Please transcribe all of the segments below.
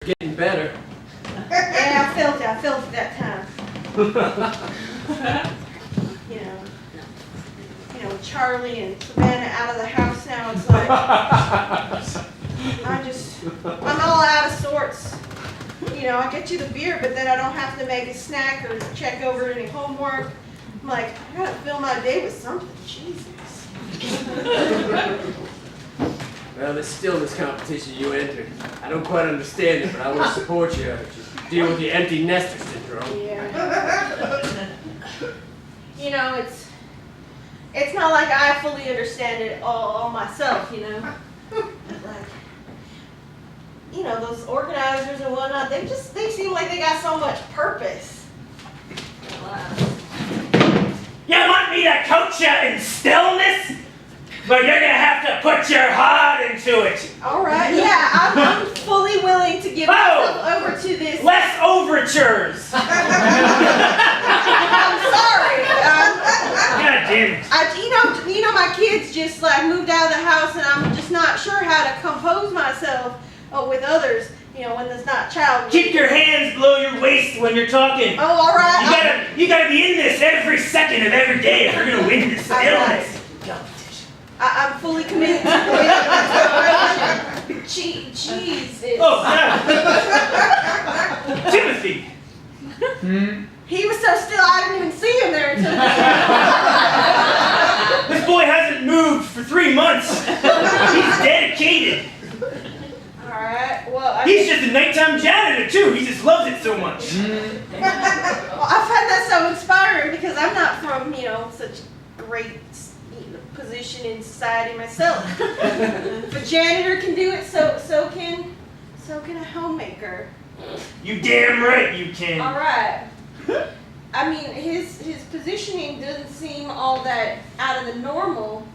Getting better. Yeah, I felt it that time. You know, with Charlie and Savannah out of the house now, it's like, I'm all out of sorts. You know, I get you the beer, but then I don't have to make a snack or check over any homework. I'm like, I gotta fill my day with something. Jesus. Well, there's still this competition you entered. I don't quite understand it, but I will support you as you deal with the empty nester syndrome. Yeah. You know, it's not like I fully understand it all myself, you know. Like, you know, those organizers and whatnot, they seem like they got so much purpose. You want me to coach you in stillness? But you're gonna have to put your heart into it. All right, yeah, I'm fully willing to give myself over to this. Less overtures. I'm sorry. God damn it. You know, my kids just like moved out of the house, and I'm just not sure how to compose myself with others. You know, when there's not child. Keep your hands below your waist when you're talking. Oh, all right. You gotta be in this every second of every day if you're gonna win this illness competition. I'm fully committed to winning. Jesus. Oh, yeah. Timothy. He was so still, I didn't even see him there until This boy hasn't moved for 3 months. He's dedicated. Alright, well, He's just a nighttime janitor too. He just loves it so much. Well, I find that so inspiring because I'm not from, you know, such great position in society myself. If a janitor can do it, so can a homemaker. You damn right you can. Alright. I mean, his positioning doesn't seem all that out of the normal.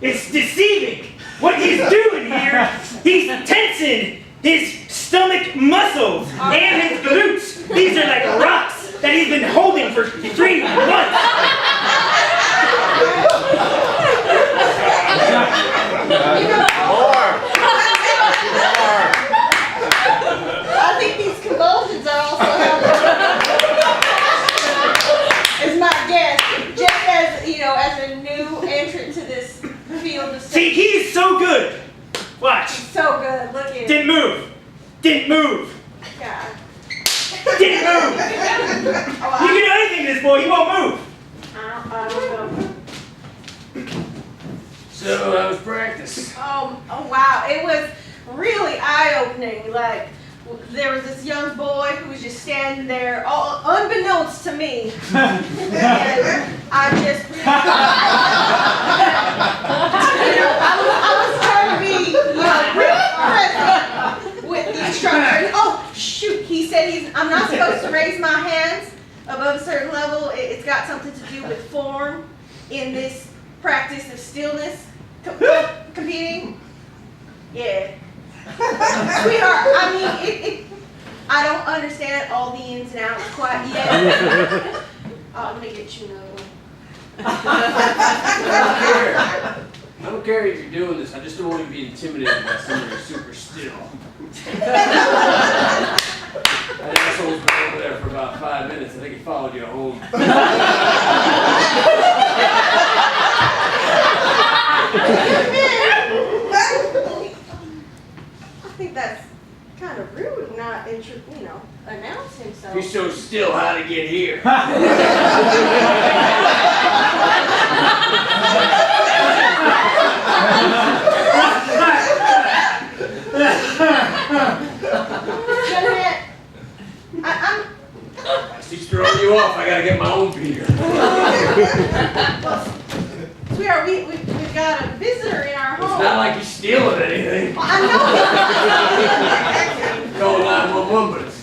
It's deceiving. What he's doing here, he's tensing his stomach muscles and his glutes. These are like rocks that he's been holding for 3 months. I think these convulsions are also helping. Is my guess. Just as, you know, as a new entrant to this field of See, he's so good. Watch. so good. Look at him. Didn't move. Didn't move. God. Didn't move. You can do anything to this boy, he won't move. I don't know. So, how was practice? Oh wow. It was really eye-opening. Like, there was this young boy who was just standing there, all unbeknownst to me. And I just, I was trying to be, really present with the instructor. And, oh, shoot, he said I'm not supposed to raise my hands above a certain level. It's got something to do with form in this practice of stillness, competing. Yeah. Sweetheart, I mean, I don't understand all the ins and outs quite yet. Let me get you another one. I don't care if you're doing this, I just don't want you to be intimidated by somebody who's super still. That asshole's been over there for about 5 minutes. I think he followed you home. I think that's kind of rude, not announce himself. You're so still, how to get here? She's throwing you off. I gotta get my own beer. Well, sweetheart, we've got a visitor in our home. It's not like you're stealing anything. Well, I know. Call 911, but it's...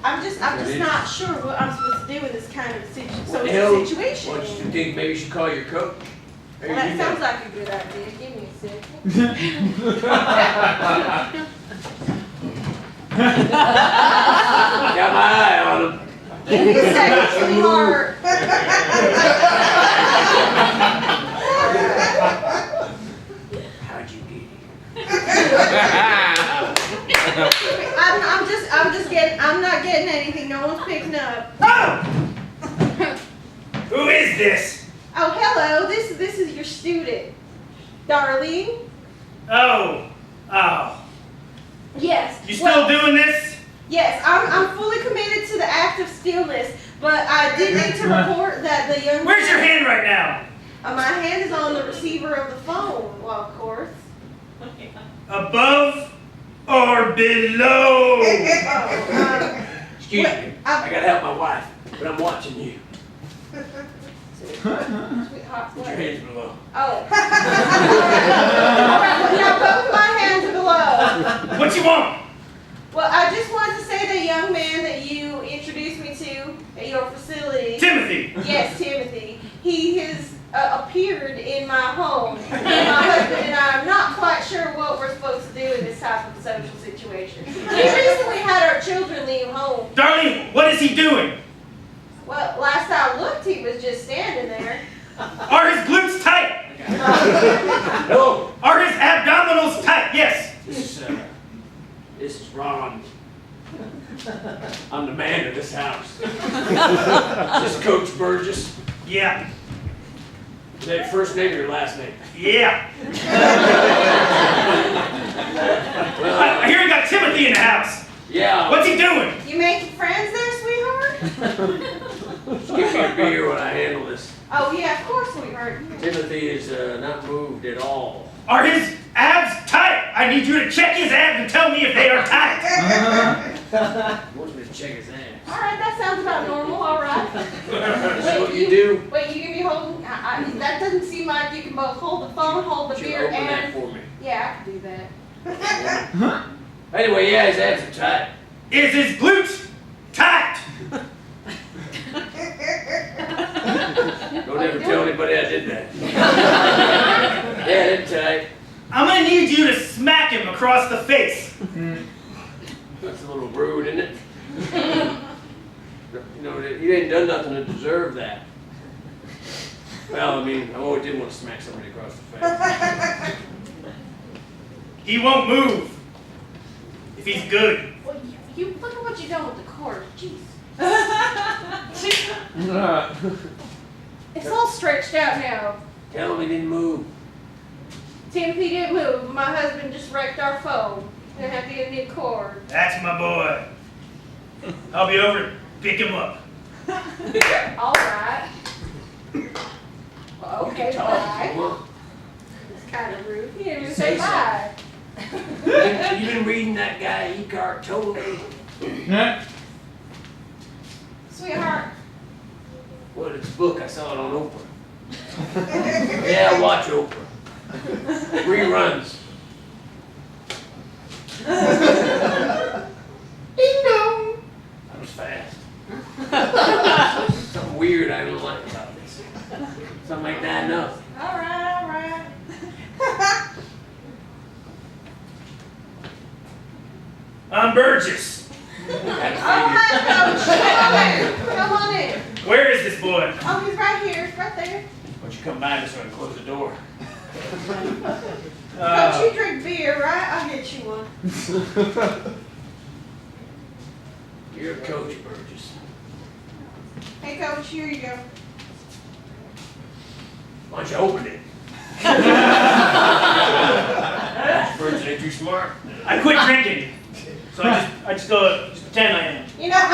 I'm just not sure what I'm supposed to do in this kind of situation. What do you think? Maybe you should call your coach? Well, that sounds like a good idea. Give me a second. Got my eye on him. Give me a second, sweetheart. How'd you get here? getting anything. No one's picking up. Oh! Who is this? Oh, hello. This is your student, Darlene. Oh. Yes. You still doing this? Yes, I'm fully committed to the act of stillness, but I did need to report that the young. Where's your hand right now? My hand is on the receiver of the phone. Well, of course. Above or below? Excuse me. I gotta help my wife, but I'm watching you. Sweetheart, Put your hands below. Oh. All right, well, now both my hands are below. What you want? Well, I just wanted to say the young man that you introduced me to at your facility. Timothy. Yes, Timothy. He has appeared in my home. And my husband and I are not quite sure what we're supposed to do in this type of social situation. We recently had our children leave home. Darlene, what is he doing? Well, last I looked, he was just standing there. Are his glutes tight? No. Are his abdominals tight? Yes. This is Ron. I'm the man of this house. Is this Coach Burgess? Yeah. Is that your first name or your last name? Yeah. Well, I hear we got Timothy in the house. yeah. What's he doing? You making friends there, sweetheart? Just give me a beer when I handle this. Oh, yeah, of course, sweetheart. Timothy is not moved at all. Are his abs tight? I need you to check his abs and tell me if they are tight. He wants me to check his ass. All right, that sounds about normal, all right. This is what you do? Wait, you can be holding, that doesn't seem like you can both hold the phone, hold the You beer, open that and... for me. Yeah, I can do that. Anyway, yeah, his abs are tight. Is his glutes tight? Don't ever tell anybody I did that. Yeah, they're tight. I'm gonna need you to smack him across the face. That's a little rude, isn't it? You know, you ain't done nothing to deserve that. Well, I mean, I always did want to smack somebody across the face. He won't move. If he's good. Well, you look at what you've done with the cord, jeez. It's all stretched out now. Tell him he didn't move. Timothy didn't move. My husband just wrecked our phone. Gonna have to get a new cord. That's my boy. I'll be over to pick him up. All right. Well, okay, bye. It's kind of rude. He didn't even say bye. You been reading that guy Eckhart Tolle? Sweetheart. Well, it's a book. I saw it on Oprah. Yeah, I watch Oprah. Reruns. Ding dong. That was fast. Something weird I don't like about this. Something like that, enough. All right, all right. I'm Burgess. Oh, hi, Coach. Come on in. Come on in. Where is this boy? Oh, he's right here. Right there. Why don't you come by this way and close the door? Coach, you drink beer, right? I'll get you one. You're a coach, Burgess. Hey, Coach, here you go. Why don't you open it? Burgess ain't too smart. I quit drinking. So I just pretend I am. You know, I'm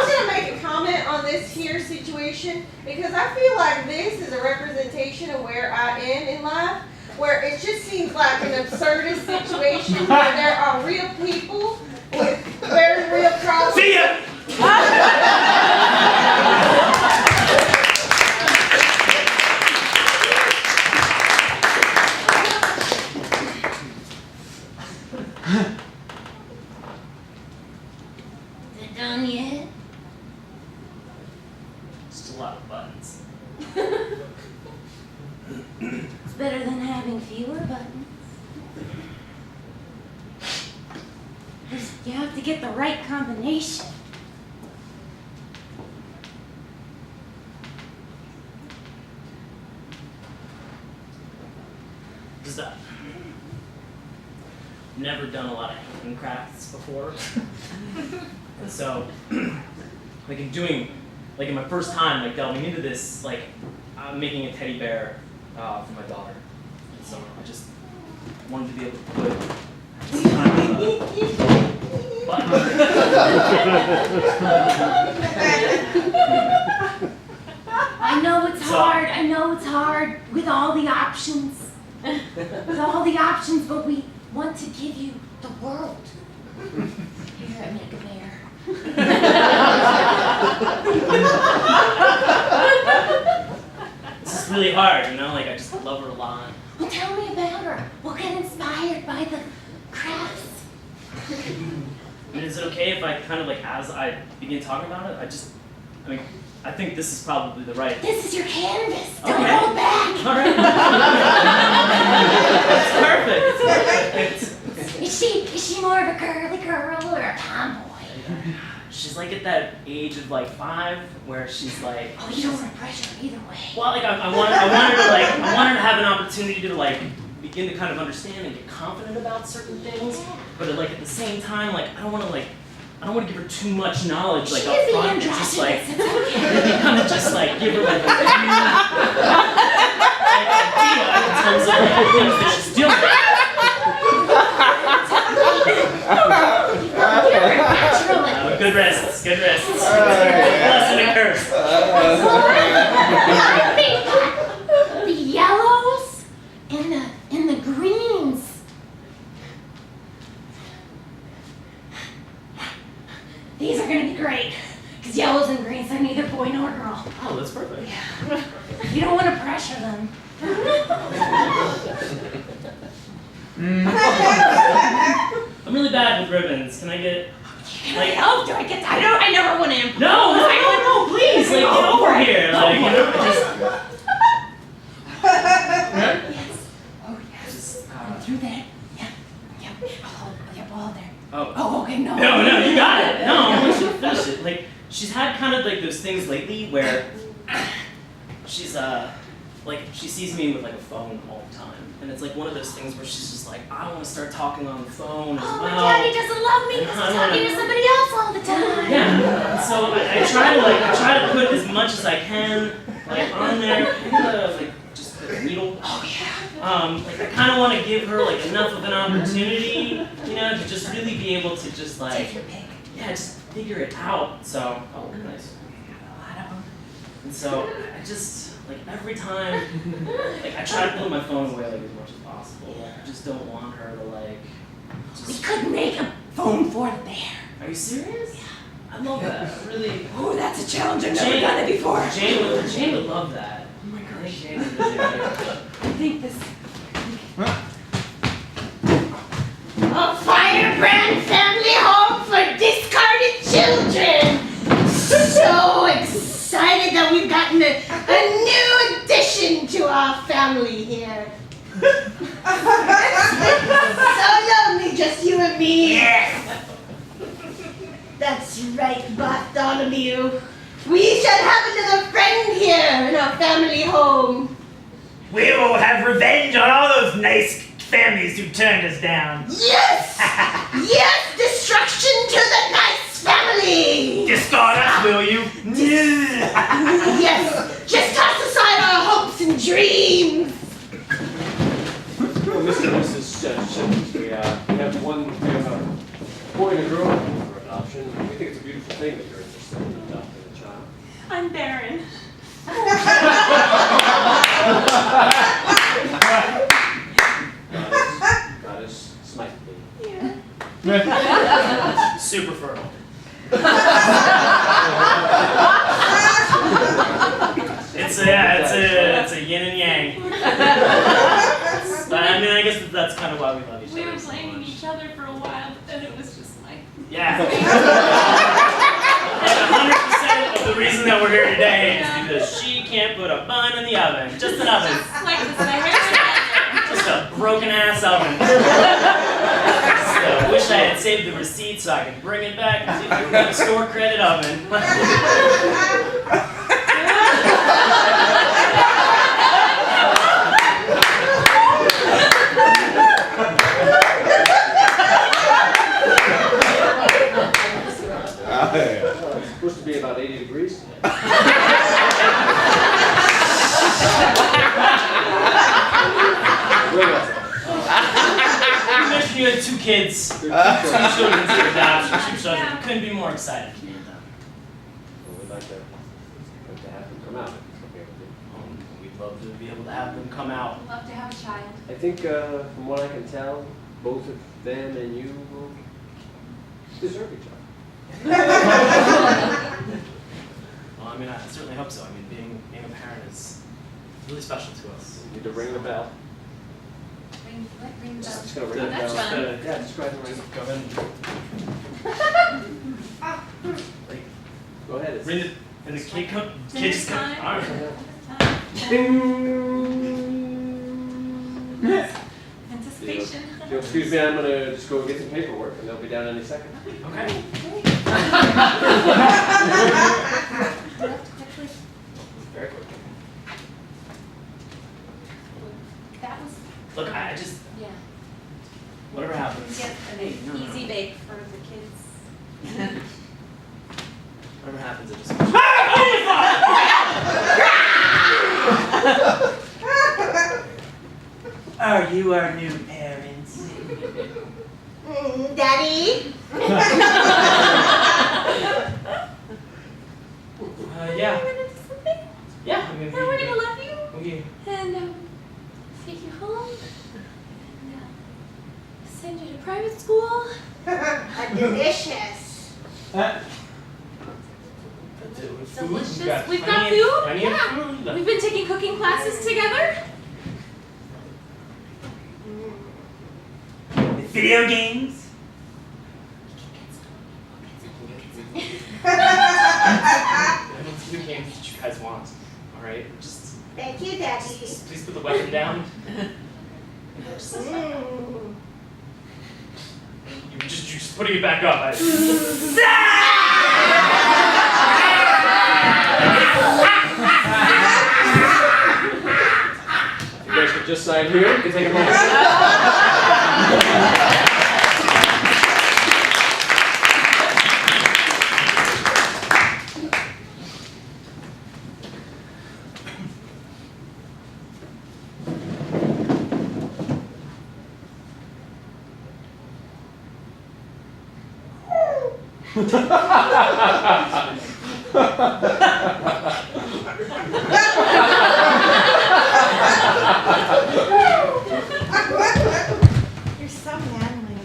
gonna make a comment on this here situation because I feel like this is a representation of where I am in life, where it just seems like an absurdist situation where there are real people with very real problems. See ya! Is it done yet? Just a lot of buttons. It's better than having fewer buttons. You have to get the right combination. Stop. Never never done a lot of hand crafts before. And so, like in my first time, like delving into this, like I'm making a teddy bear for my daughter. And so I just wanted to be able to put some kind of button on it. I know it's hard with all the options. With all the options, but we want to give you the world. Here, make a bear. This is really hard, you know, like I just love her a lot. Well, tell me about her. We'll get inspired by the crafts. I mean, is it okay if I kind of like, as I begin talking about it, I think this is probably the right. This is your canvas. Don't Okay. hold back. All right. It's perfect. Is she more of a girly girl or a tomboy? She's like at that age of like 5 where she's like. Oh, you don't want to pressure her either way. Well, like I want her to have an opportunity to like begin to kind of understand and get confident about certain things, but like at the same time, like I don't want to give her too much knowledge, like up front, and just like maybe kind of just like give her like a idea in terms of like the things that she's doing. Good rests. Blessing and curse. I think the yellows and the greens. These are gonna be great. Because yellows and greens are neither boy nor girl. Oh, that's perfect. Yeah. You don't want to pressure them. I'm really bad with ribbons. Can I get like? Oh, do I get that? I never want to. No, please, like get over here, like you know, just. Yes. Oh, yes. Through there. Yeah. Yep. All there. Oh, okay, no. No, you got it. No, I want you to finish it. Like, she's had kind of like those things lately where she's like she sees me with like a phone all the time, and it's like one of those things where she's just like, I want to start talking on the phone as Oh, well. my daddy doesn't love me because he's talking to somebody else all the time. Yeah. And so I try to put as much as I can like on there, like just with a needle. Oh yeah. Like I kind of want to give her like enough of an opportunity, you know, to just really be able to just like, Take your pick. yeah, just figure it out. So, oh, nice. A lot of them. And so I just like every time, like I try to put my phone away like as much as possible. I just don't want her to like. We could make a phone for the bear. Are you serious? Yeah. I love that. Really. Oh, that's a challenge. I've never done it before. Jane would love that. Oh my I think gosh. Jane would really like it. I think this. A firebrand family home for discarded children. So excited that we've gotten a new addition to our family here. So lonely, just you and me. Yes. That's right, Bartholomew. We shall have another friend here in our family home. We will have revenge on all those nice families who turned us down. Yes! Yes! Destruction to the nice family! Discard us, will you? Yes! Just toss aside our hopes and dreams! Well, Mr. and Mrs. Shepard, we have a boy and a girl for adoption. We think it's a beautiful thing that you're interested in adopting a child. I'm barren. Goddess smite me. Yeah. Super fertile. It's a yin and yang. But I mean, I guess that's kind of why we love each other. We were so blaming much. each other for a while, but then it was just like. Yeah. And 100% of the reason that we're here today is because she can't put a bun in the oven. Just an oven. Like the Sahara. Just a broken ass oven. So, wish I had saved the receipt so I could bring it back and see if we can get a store credit oven. to be about 80 degrees today. Where was I? You mentioned you had 2 kids. 2 children for adoption. 2 children. Couldn't be more excited. Well, we'd like to have them come out. We'd love to be able to have them come out. I'd love to have a child. I think, from what I can tell, both of them and you will deserve each other. Well, I mean, I certainly hope so. I mean, being a parent is really special to us. You need to ring the bell. Ring the bell. Just gonna ring Oh, the that's bell. fun. Yeah, just go ahead and ring it. Go ahead and Go ahead. It's- ring it, and the kid come. Dinner Kids come. time. All right. Anticipation. If you'll excuse me, I'm gonna just go get some paperwork, and they'll be down any second. Okay. Very quick. That was, Look, I just yeah. whatever happens. Get Hey, no, an no, easy bake for the kids. Whatever happens, it just. Are you our new parents? Daddy? Yeah. We're gonna do something, Yeah. I mean, and we're gonna love you, we and take you home, and send you to private school. Delicious. Delicious. We've got food. Plenty of Yeah. food. We've been taking cooking classes together. Video games? Two games that you guys want. All right. Just Thank you, Daddy. please put the weapon down. You're just putting it back up. You guys can just sign here. You can take them home. You're so manly.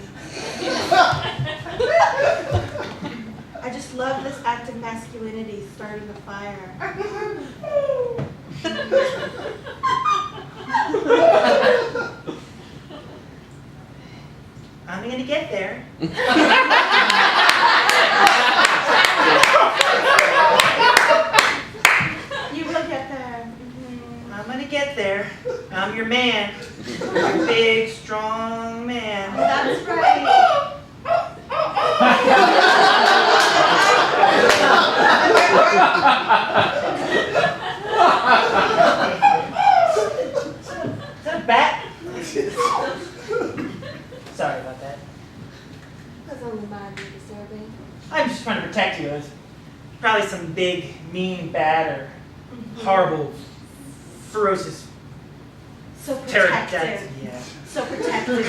I just love this act of masculinity, starting a fire. I'm gonna get there. You will get there. I'm gonna get there. I'm your man. Your big, strong man. That's right. Is that a bat? Sorry about that. That's only mildly disturbing. I'm just trying to protect you. It's probably some big, mean bat or horrible, ferocious So pterodactyl. protective. Yeah. So protective.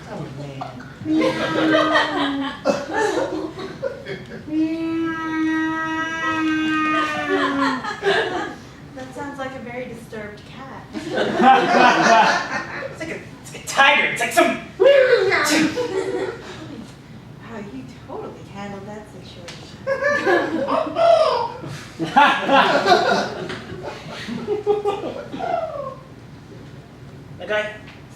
Oh man. That sounds like a very disturbed cat. It's like a tiger. It's like some. How you totally handled that situation. Like I.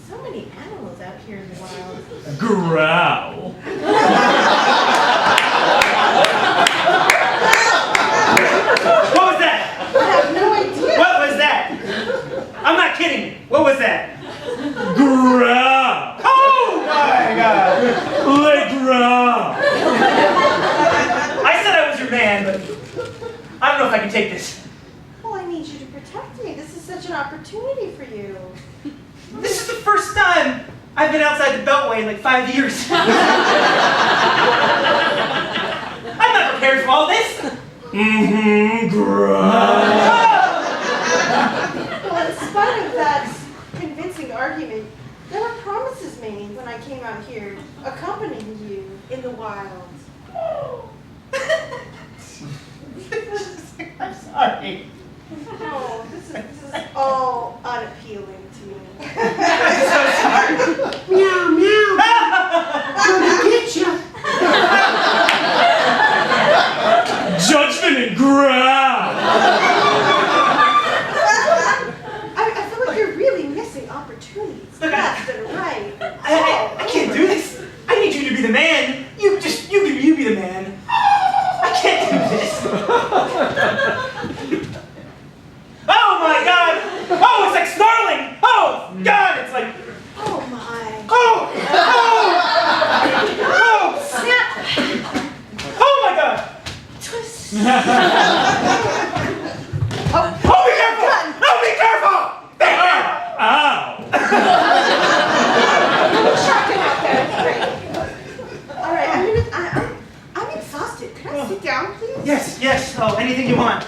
So many animals out here in the wild. Growl. What was that? I have no idea. What was that? I'm not kidding. What was that? Growl. Oh my God! Like growl. I said I was your man, but I don't know if I can take this. Well, I need you to protect me. This is such an opportunity for you. This is the first time I've been outside the Beltway in like 5 years. I'm not prepared for all this. Well, in spite of that convincing argument, there were promises made when I came out here, accompanying you in the wild. I'm sorry. No, this is all unappealing to me. I'm so sorry. Meow, meow. Gonna get ya. Judgment and growl. I feel like you're really missing opportunities left and right. I can't do this. I need you to be the man. You be the man. I can't do this. Oh my God! Oh, it's like snarling. Oh God, it's like. Oh my. Oh! Snap! Oh my God! Twist. Oh, be careful! No, be careful! Ow! Shocking out there. Great. All right, I'm exhausted. Could I sit down, please? Yes. Oh, anything you want.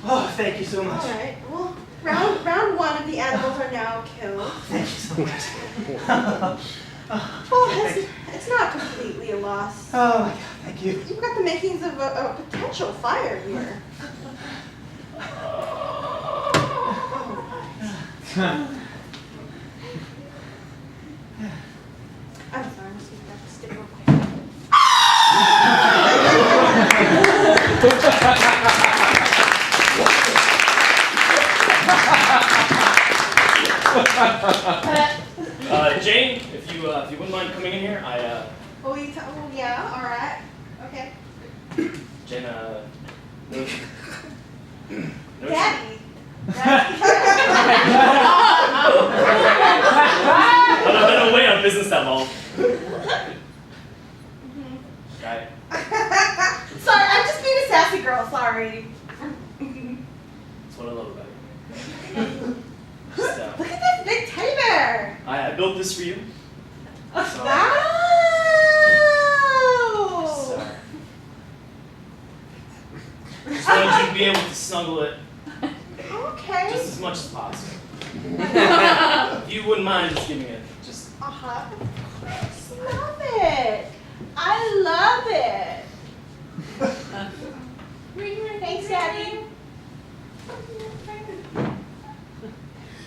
Oh, thank you so much. All right. Well, round one of the animals are now killed. Thank you so much. Well, it's not completely a loss. Oh my God, thank you. You've got the makings of a potential fire here. I'm sorry, I'm just gonna have to stick real quick. Jane, if you wouldn't mind coming in here, Oh, yeah, all right. Okay. Jane, no. Daddy. I've been away on business that long. Right. Sorry, I'm just being a sassy girl, sorry. That's what I love about you. Just, Look at this big teddy bear. I built this for you. So, Wow. just wanted you to be able to snuggle it Okay. just as much as possible. If you wouldn't mind just giving it just. Uh-huh. Love it. I love it. Thanks, Daddy.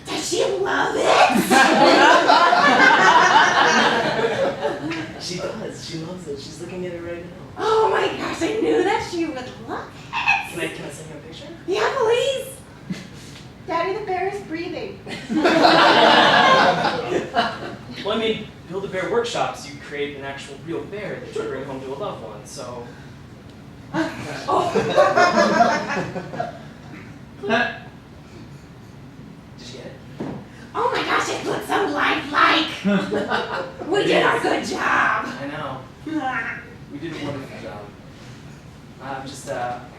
Does she love it? She does. She loves it. She's looking at it right now. Oh my gosh, I knew that she would love it. Can I send you a picture? Yeah, please. Daddy, the bear is breathing. Well, I mean, Build-A-Bear workshops, you create an actual real bear that you bring home to a loved one, so. Did you get it? Oh my gosh, it looks so lifelike. We did our good job. I know. We did a wonderful job. I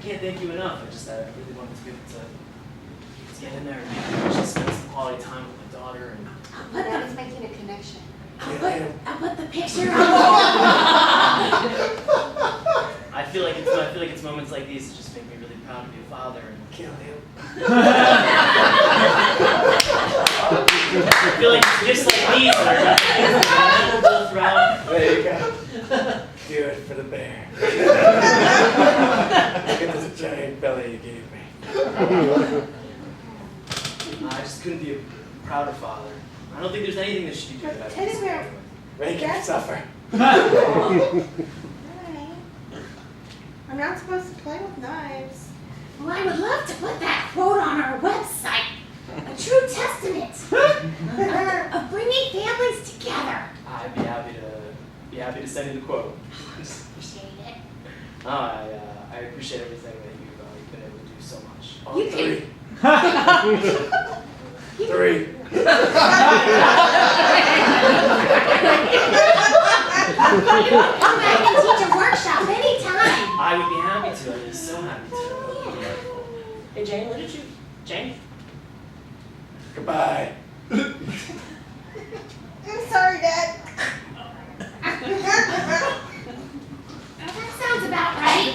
can't thank you enough. I really wanted to be able to get in there and just spend some quality time with my daughter and. Daddy's making a connection. I'll put the picture on. I feel like it's moments like these that just make me really proud to be a father and kill you. I feel like it's gifts like these that are memorable throughout. There you go. Do it for the bear. Look at this giant belly you gave me. I just couldn't be a prouder father. I don't think there's anything that should be doing about Teddy this. bear. Make him suffer. Alright. I'm not supposed to play with knives. Well, I would love to put that quote on our website. A true testament of bringing families together. I'd be happy to send you the quote. Appreciate it. I appreciate everything that you've been able to do so much. On You three. You- Three. Come back and teach a workshop anytime. I would be happy to. I'd be so happy to. Hey Jane, what did you? Jane? Goodbye. I'm sorry, Dad. That sounds about right.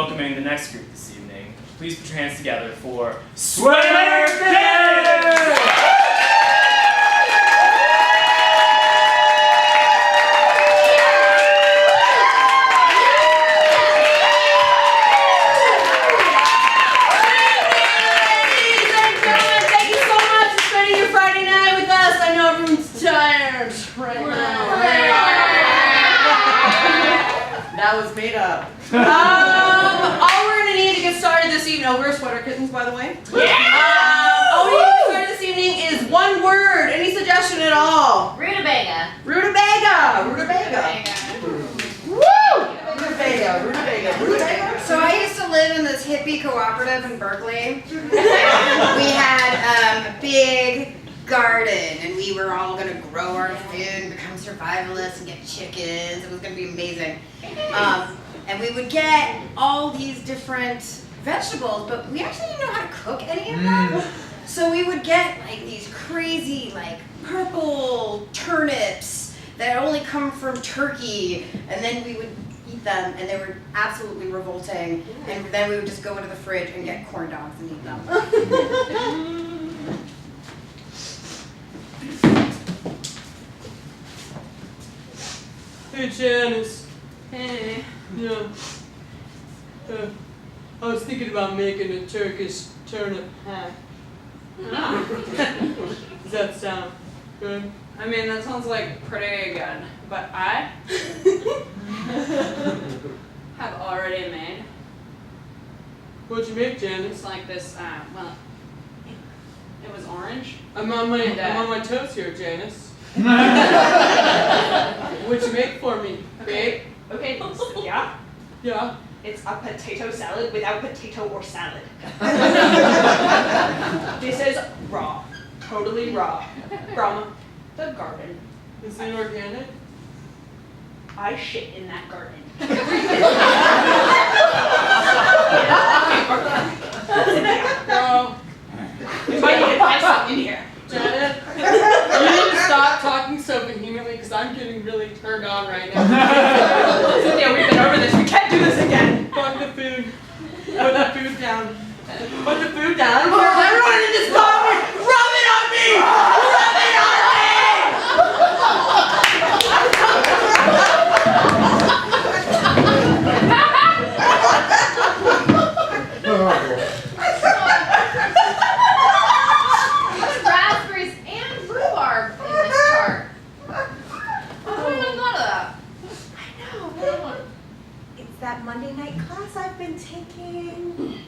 welcoming the next group this evening. Please put your hands together for SweaterKittens! That was made up. All we're gonna need to get started this evening. Oh, we're sweater kittens, by the way. Yeah! All we need to get started this evening is one word. Any suggestion at all? Rutabaga. Rutabaga. Rutabaga. Woo! Rutabaga. Rutabaga. Rutabaga. So I used to live in this hippie cooperative in Berkeley. We had a big garden, and we were all gonna grow our food and become survivalists and get chickens. It was gonna be amazing. And we would get all these different vegetables, but we actually didn't know how to cook any of them. So we would get like these crazy like purple turnips that only come from Turkey, and then we would eat them, and they were absolutely revolting. And then we would just go into the fridge and get corn dogs and eat them. Hey Janice, Hey. yeah. I was thinking about making a Turkish turnip hack. Does that sound good? I mean, that sounds like pretty good, but I have already made. What'd you make, Janice? It's like this, well, it was orange. I'm on my toes here, Janice. What'd you make for me, babe? Okay, so yeah, Yeah. it's a potato salad without potato or salad. This is raw, totally raw, from the garden. Is it organic? I shit in that garden. Girl, You might need to find something in here. Janet, you need to stop talking so vehemently because I'm getting really turned on right now. Cynthia, we've been over this. We can't do this again. Fuck the food. Put the food down. Put the food down. Everyone in this bar, rub it on me! Rub it on There's raspberries and rhubarb in this chart. I wouldn't have thought of that. I know. It's that Monday night class I've been taking.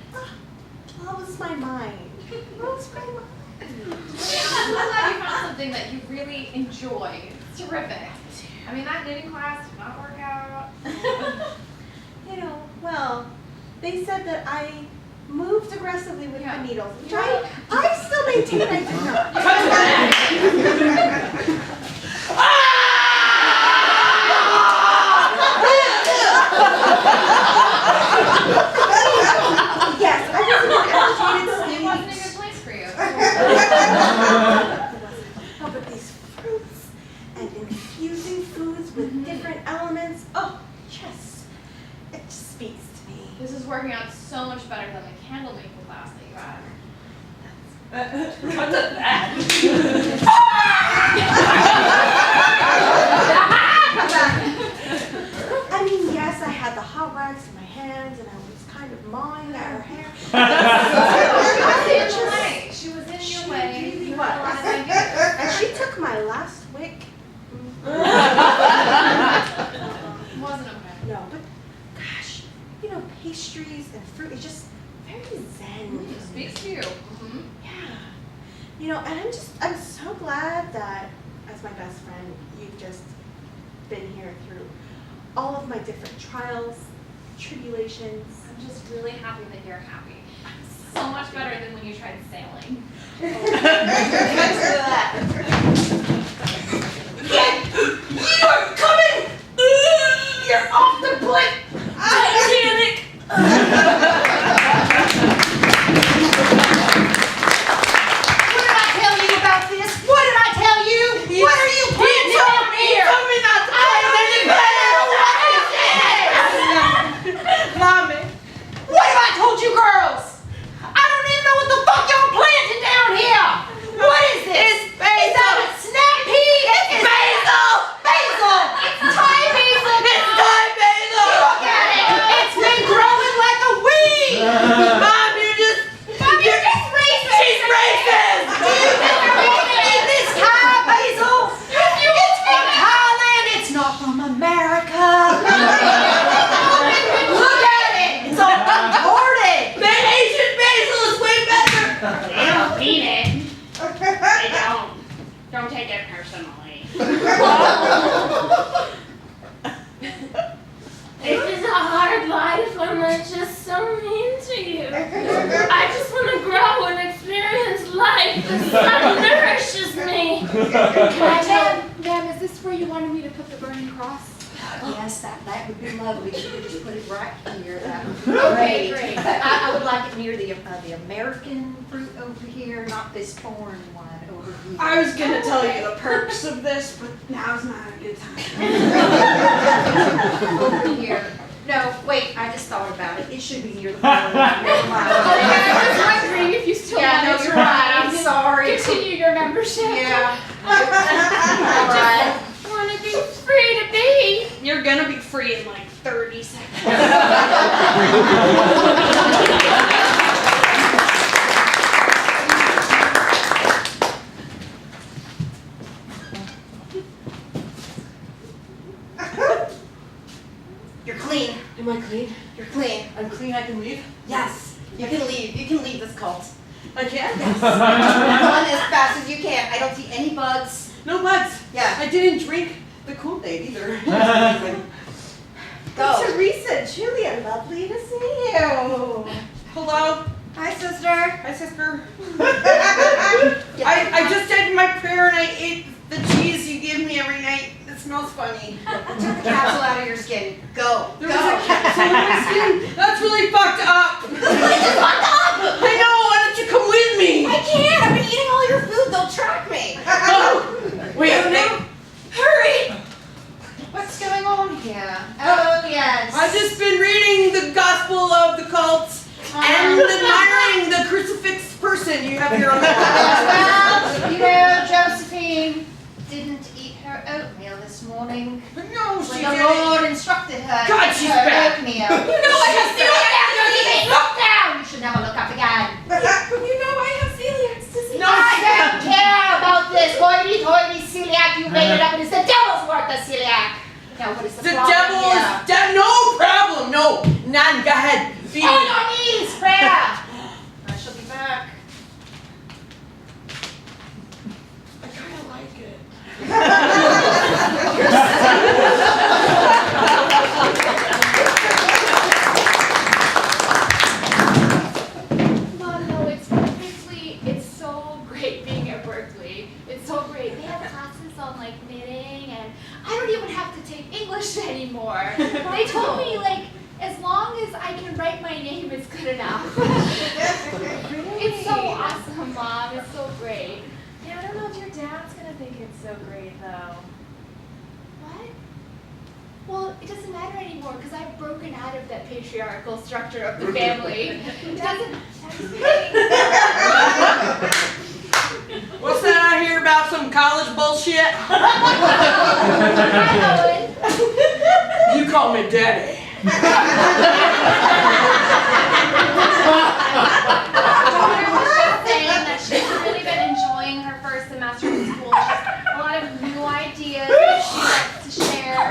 Blows my mind. Blows my mind. I'm glad you found something that you really enjoy. It's terrific. I mean, that knitting class did not work out. You know, well, they said that I moved aggressively with Yeah. the needles, which I still maintain I did not. Yes, I was more agitated It wasn't a student. good place for you. Oh, but these fruits and infusing foods with different elements, oh, it just speaks to me. This is working out so much better than the candle making class that you had. What's that? I mean, yes, I had the hot wax in my hands and I was kind of mawing at her hair. She was in your way. She was in your way. really You had a lot of was. ideas. And she took my last wick. It wasn't okay. No, but gosh, you know, pastries and fruit is just very zen. It speaks to you. Mm-hmm. Yeah. You know, and I'm so glad that as my best friend, you've just been here through all of my different trials, tribulations. I'm just really happy that you're happy. So much better than when you tried sailing. Thanks for that. You're coming! You're off the plate! Titanic! What did I tell you about this? What did I tell you? What are you kids over here? Tell me not to play with you. Mommy, mean it. They don't. Don't take it personally. It is a hard life when they're just so mean to you. I just want to grow and experience life. The sun nourishes me. Ma'am, is this where you wanted me to put the burning cross? Yes, that would be lovely. If you could just put it right here, that would be great. Great. But I would like it near the American fruit over here, not this foreign one over here. I was gonna tell you the perks of this, but now's not a good time. Over here. No, wait, I just thought about it. It should be near the foreign one. Never mind. I was wondering if you still Yeah, wanted no, to you're right. I'm ride. sorry. Continue your membership. Yeah. I just want to be free to be. You're gonna be free in like 30 seconds. You're clean. Am I clean? You're clean. I'm clean, I can leave? Yes. You can leave. You can leave this cult. I can? Yes. Run as fast as you can. I don't see any bugs. No bugs. Yeah. I didn't drink the Kool-Aid either. Go. Teresa, Julia, lovely to see you. Hello? Hi, sister. Hi, sister. I just did my prayer and I ate the cheese you give me every night. It smells funny. I took the capsule out of your skin. Go. There Go. was a capsule in my skin. That's really fucked up. Fucked up. I know. Why don't you come with me? I can't. I've been eating all your food. They'll track me. Wait. Hurry. What's going on here? Oh, yes. I've just been reading the Gospel of the Cults and admiring the crucifix person you have here on the wall. Well, you know, Josephine didn't eat her oatmeal this morning. No, she When the didn't. Lord instructed her God, to eat she's her back. oatmeal. You know I have celiac disease. Look down. You should never look up again. You know I have celiac disease. I don't care about this hoity-toity celiac. You made it up. It is the devil's work, the celiac. Now, what is the The problem devil here? is no problem. No, none. Go ahead. Feed On me. your knees, prayer. I shall be back. I kind of like it. Mom, no, it's so great being at Berkeley. It's so great. They have classes on like knitting and I don't even have to take English anymore. They told me like as long as I can write my name is good enough. It's so awesome, Mom. It's so great. Yeah, I don't know if your dad's gonna think it's so great though. What? Well, it doesn't matter anymore because I've broken out of that patriarchal structure of the family. It doesn't. What's that I hear about some college bullshit? Hi, Owen. You call me daddy. Saying that she's really been enjoying her first semester in school. She has a lot of new ideas that she likes to share.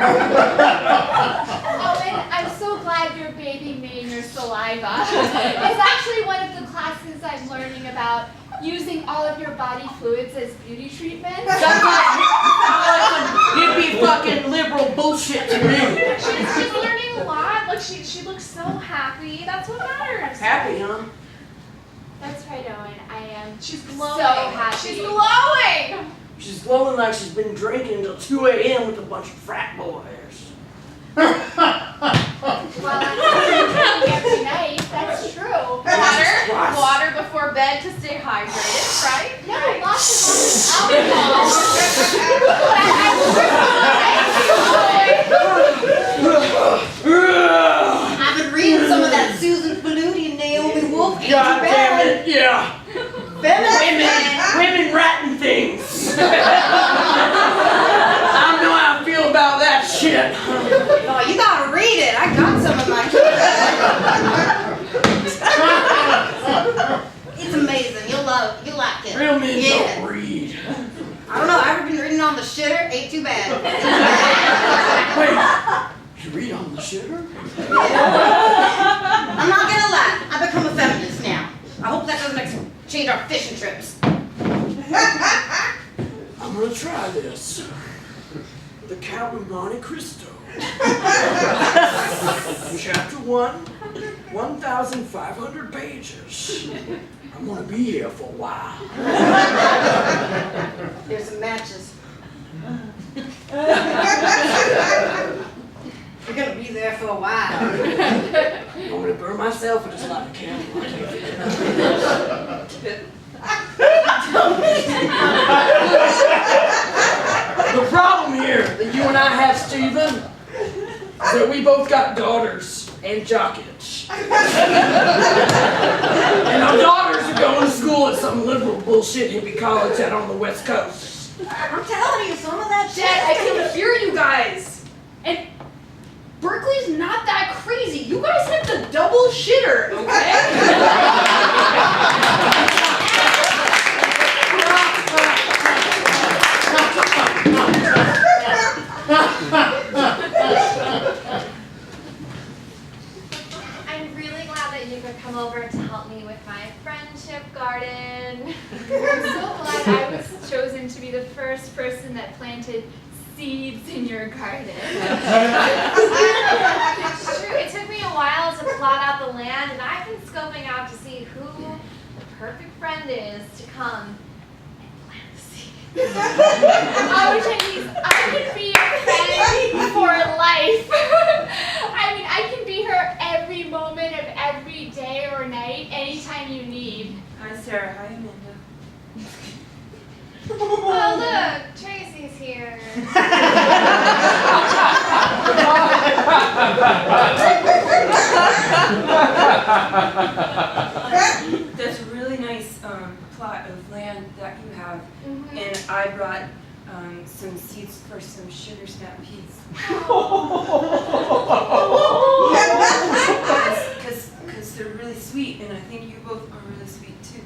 Owen, I'm so glad you're bathing me in your saliva. It's actually one of the classes I'm learning about using all of your body fluids as beauty treatments. Sounds like some hippie fucking liberal bullshit to me. She's learning a lot. Look, she looks so happy. That's what matters. Happy, huh? That's right, Owen. I am. She's so glowing. happy. She's glowing. She's glowing like she's been drinking until 2 a.m. with a bunch of frat boys. Well, I'm drinking every night. That's true. Water before bed to stay hydrated, right? No, lots and lots of alcohol. I've been reading some of that Susan Faludi and Naomi Wolf. God damn it, yeah. Feminist. Women ratting things. I don't know how I feel about that shit. Oh, you gotta read it. I got some of my kids. It's amazing. You like it. Real men Yeah. don't read. I don't know. I've been reading on the shitter. Ain't too bad. Wait, you read on the shitter? I'm not gonna lie. I've become a feminist now. I hope that doesn't change our fishing trips. I'm gonna try this. The Count of Monte Cristo. Chapter 1, 1,500 pages. I'm gonna be here for a while. There's some matches. We're gonna be there for a while. I'm gonna burn myself or just light a candle. The problem here that you and I have, Stephen, is that we both got daughters and jockets. And our daughters are going to school at some liberal bullshit hippie college out on the West Coast. I'm telling you, some of that shit. Dad, I can hear you guys. And Berkeley's not that crazy. You guys hit the double shitter, okay? I'm really glad that you could come over to help me with my friendship garden. I'm so glad I was chosen to be the first person that planted seeds in your garden. It's true, it took me a while to plot out the land, and I've been scoping out to see who the perfect friend is to come and plant the seeds. Oh, Chinese, I can be your friend for life. I mean, I can be her every moment of every day or night, anytime you need. Hi, Sarah. Hi, Amanda. Oh, look, Tracy's here. That's a really nice plot of land that you have. And I brought some seeds for some sugar snap peas. Because they're really sweet, and I think you both are really sweet too.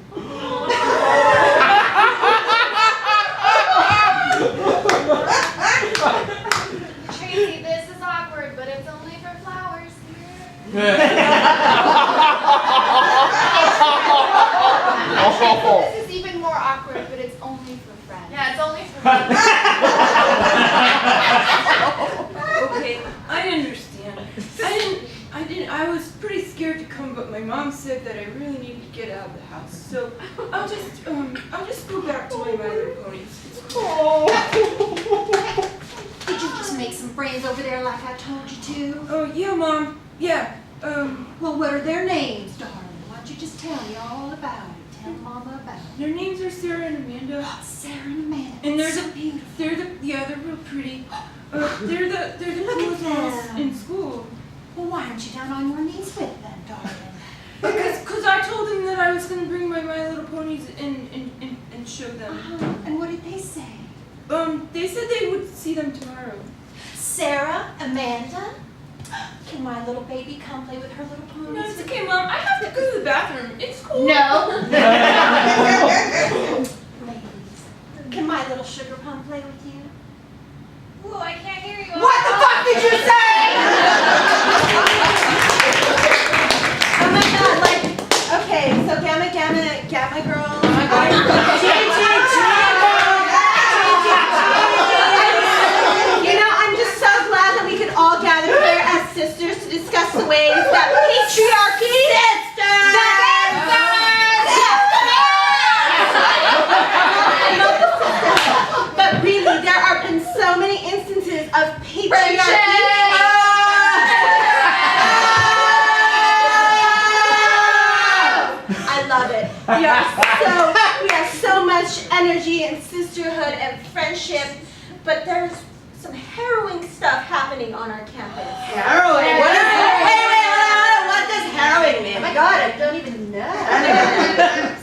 Tracy, this is awkward, but it's only for flowers here. This is even more awkward, but it's only for friends. Yeah, it's only for friends. Okay, I understand. I was pretty scared to come, but my mom said that I really needed to get out of the house. So I'll just go back to my Little Ponies. Did you just make some friends over there like I told you to? Oh yeah, Mom. Yeah. Well, what are their names, darling? Why don't you just tell me all about it? Tell Mama about it. Their names are Sarah and Amanda. Sarah and Amanda. And they're so beautiful. They're real pretty. They're the coolest ones in school. Well, why aren't you down on your knees with them, darling? Because I told them that I was going to bring my Little Ponies and show them. And what did they say? They said they would see them tomorrow. Sarah, Amanda, can my little baby come play with her little ponies? No, it's okay, Mom. I have to go to the bathroom. It's cool. No. Ladies, can my little sugar plum play with you? Ooh, I can't hear you. What the fuck did you say? Oh my god, like, okay, so Gamma girl. Oh my god. You know, I'm just so glad that we could all gather here as sisters to discuss the ways that patriarchy. But really, there have been so many instances of patriarchy. I love it. We have so much energy and sisterhood and friendship, but there's some harrowing stuff happening on our campus. Harrowing? What is it? What does harrowing mean? Oh my god, I don't even know.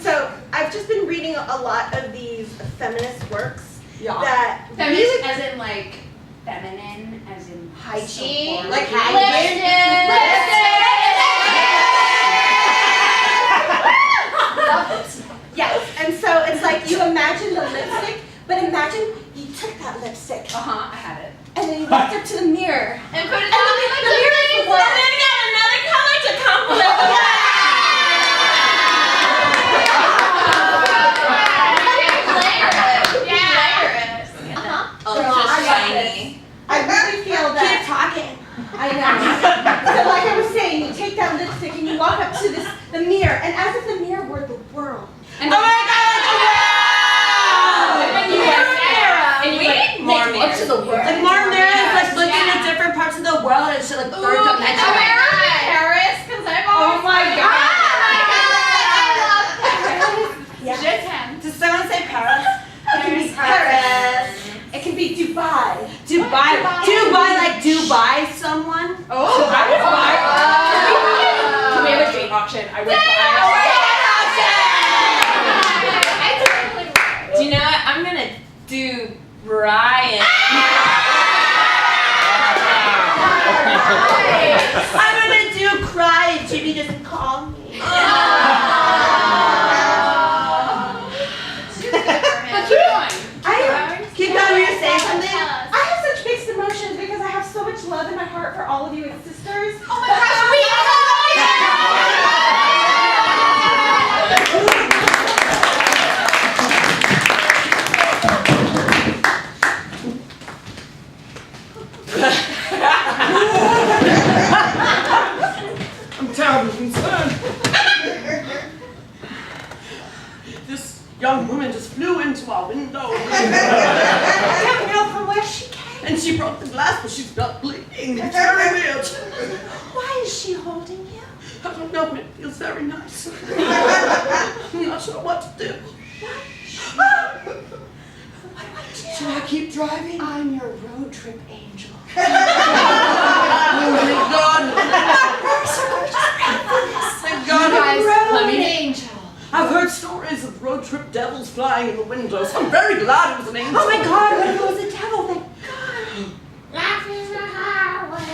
So I've just been reading a lot of these feminist works Yeah. that Feminist really as in like feminine, as in hygiene, Like hygiene. yes. And so it's like you imagine the lipstick, but imagine you took that lipstick I had it. and then you walked up to the mirror And put it and on the mirror is the world. and then got another color to complement the buy like Dubai someone? Oh, I would buy. Can we have a date auction? I would buy. Do you know what? I'm gonna do Brian. I'm gonna do cry if Jimmy doesn't call me. Keep going, you're gonna say something? I have such mixed emotions because I have so much love in my heart for all of you as sisters. Oh my gosh, we I'm terribly concerned. This young woman just flew into our window. I don't know from where she came. And she broke the glass, but she's not bleeding. It's very weird. Why is she holding you? I don't know, but it feels very nice. I'm not sure what to do. Should I keep driving? I'm your road trip angel. Oh my God. Thank God. I'm an angel. I've heard stories of road trip devils flying in the windows. I'm very glad it was an angel. Oh my God, what if it was a devil? Thank Life is a highway.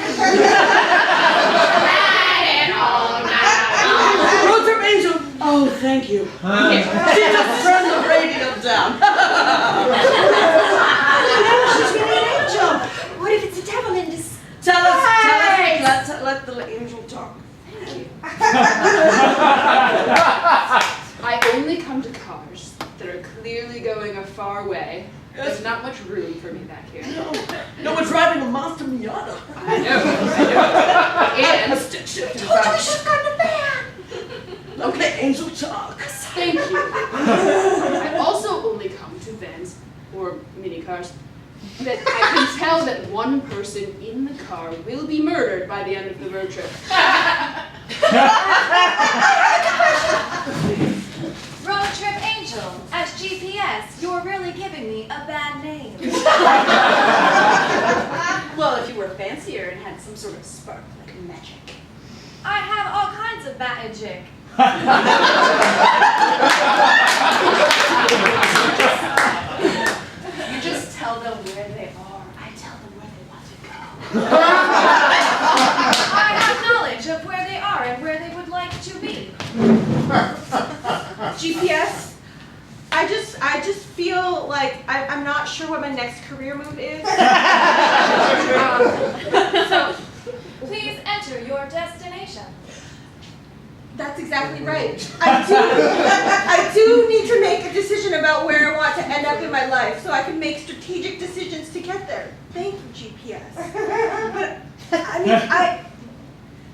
Road trip angel. Oh, thank you. She just turned the radio down. She's really an angel. What if it's a devil in this? Let the angel talk. I only come to cars that are clearly going a far way. There's not much room for me back here. No, we're driving a Mazda Miata. I know. And A stick shift, in Oh, fact. she's got the van. Okay, angel talk. thank you. I also only come to vans or mini cars that I can tell that one person in the car will be murdered by the end of the road trip. Road trip angel. As GPS, you're really giving me a bad name. Well, if you were fancier and had some sort of spark like magic. I have all kinds of magic. You just tell them where they are. I tell them where they want to go. I have knowledge of where they are and where they would like to be. GPS. I just feel like I'm not sure what my next career move is. So, please enter your destination. That's exactly right. I do need to make a decision about where I want to end up in my life so I can make strategic decisions to get there. Thank you, GPS. But I mean,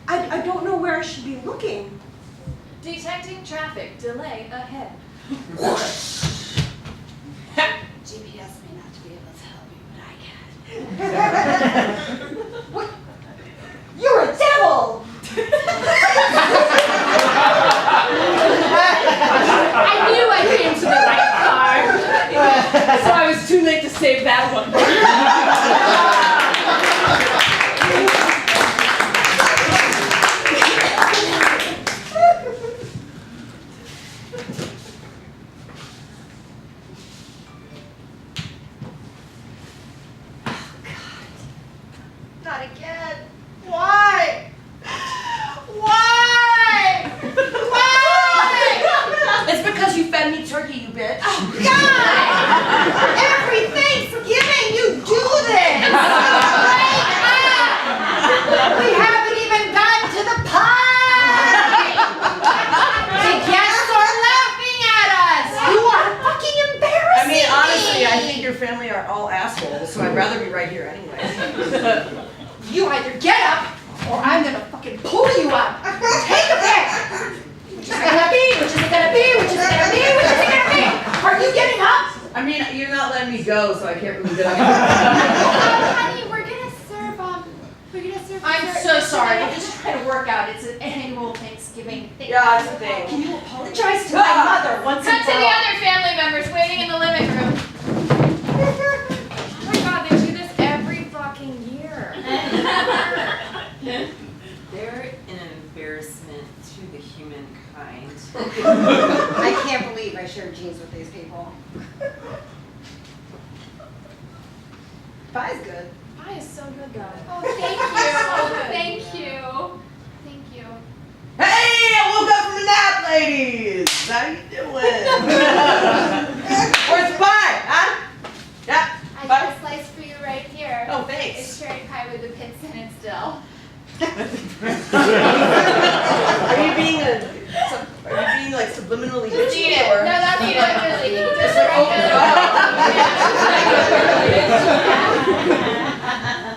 I don't know where I should be looking. Detecting traffic delay ahead. GPS may not be able to help you, but I can. What? You're a devil! I knew I came to the right car, so I was too late to save that one. Not again. Why? Why? Why? It's because you fed me turkey, you bitch. Oh, God! Every Thanksgiving you do this! We haven't even gotten to the pie! The guests are laughing at us! You are fucking embarrassing I mean, honestly, I think your family are all assholes, so I'd rather be right here anyway. You either get up, or I'm gonna fucking pull you up! Take a pick! Which is it gonna be? Which is it gonna be? Which is it gonna be? Which is it gonna be? Are you getting up? I mean, you're not letting me go, so I can't really do it. Honey, we're gonna serve I'm dessert so sorry. today. I'm just trying to work out. It's an annual Thanksgiving thing. Yeah, it's a thing. Can you apologize to my mother once Cut and to for the all? other family members waiting in the living room. Oh my God, they do this every table. Pie's good. Pie is so good though. Oh, Thank you. Thank you. Hey, I woke up from a nap, ladies. How you doing? Where's the pie, huh? Yeah. I got a slice for you right here. Oh, thanks. It's cherry pie with the pits in it still. Are you being like subliminally Just eat it. or? No, that's not really. Just like, oh,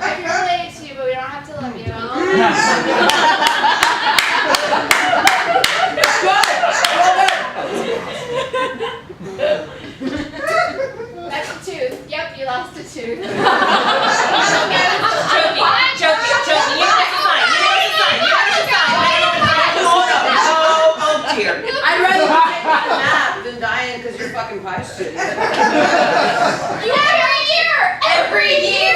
I'm related to you, but we don't have to love you. That's a tooth. Yep, you lost a tooth. Joking. You know it's fine. Oh dear. I'd rather you take a nap than dying because your fucking pie's shitty. Every year!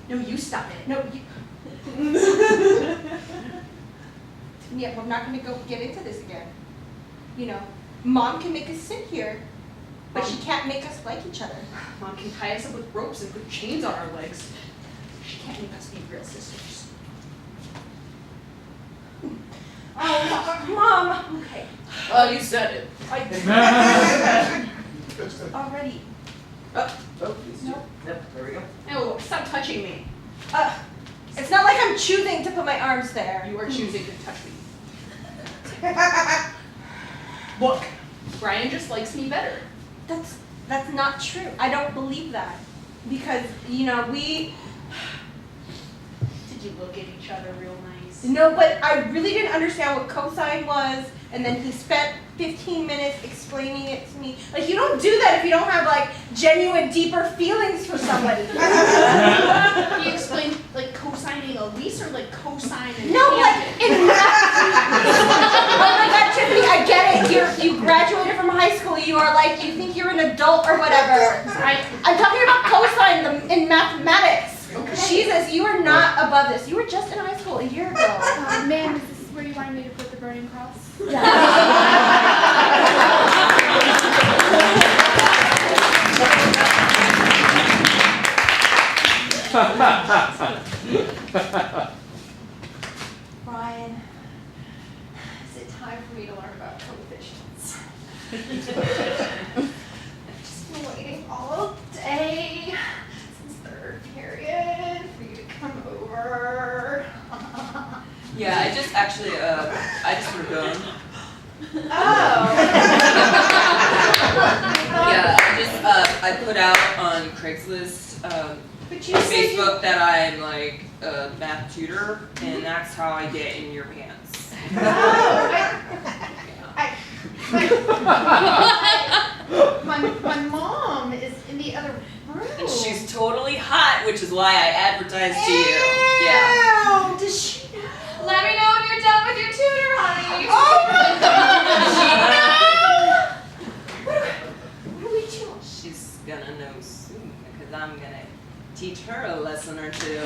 No, you stop it. No, you. Yeah, we're not gonna go get into this again. You know, Mom can make us sit here, but she can't make us like each other. Mom can tie us up with ropes and put chains on our legs. She can't make us be real sisters. Oh, Mom. Okay. Oh, you said it. Already. Oh, please do. Yep, there we go. Oh, stop touching me. It's not like I'm choosing to put my arms there. You are choosing to touch me. Look, Brian just likes me better. That's not true. I don't believe that. Because, you know, we... Did you look at each other real nice? No, but I really didn't understand what cosine was, and then he spent 15 minutes explaining it to me. Like, you don't do that if you don't have, like, genuine, deeper feelings for somebody. He explained, like, cosigning a lease or, like, cosine and No, like, in math. Oh my God, Tiffany, I get it. You graduated from high school. You are, like, you think you're an adult or whatever. I'm talking about cosine in mathematics. Okay. Jesus, you are not above this. You were just in high school a year ago. Ma'am, is this where you wanted me to put the burning cross? Brian, is it time for me to learn about coefficients? I've just been waiting all day since third period for you to come over. Yeah, I just actually, I just would have gone. Oh. Yeah, I put out on Craigslist, But on you said Facebook that I'm like a math tutor, and that's how I get in your pants. my mom is in the other room. And she's totally hot, which is why I advertised to you. Yeah. Ew, does she know? Let me know when you're done with your tutor, honey. Oh my God! What do we do? She's gonna know soon, because I'm gonna teach her a lesson or two.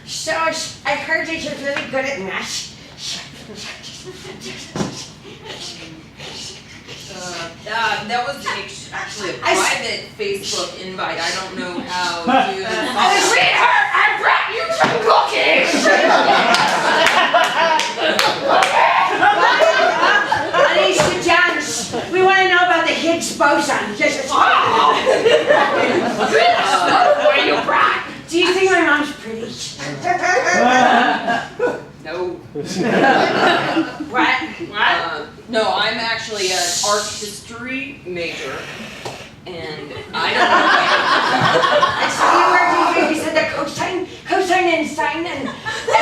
Shush, I heard that you're really good at math. That was actually a private Facebook invite. I don't know how you. Sweetheart, I brought you some cookies! Alicia Johns, we want to know about the Higgs boson. What you brought? Do you think my mom's pretty? No. What? No, I'm actually an art history major, and I don't know. I saw you working here. You said the cosine and sine and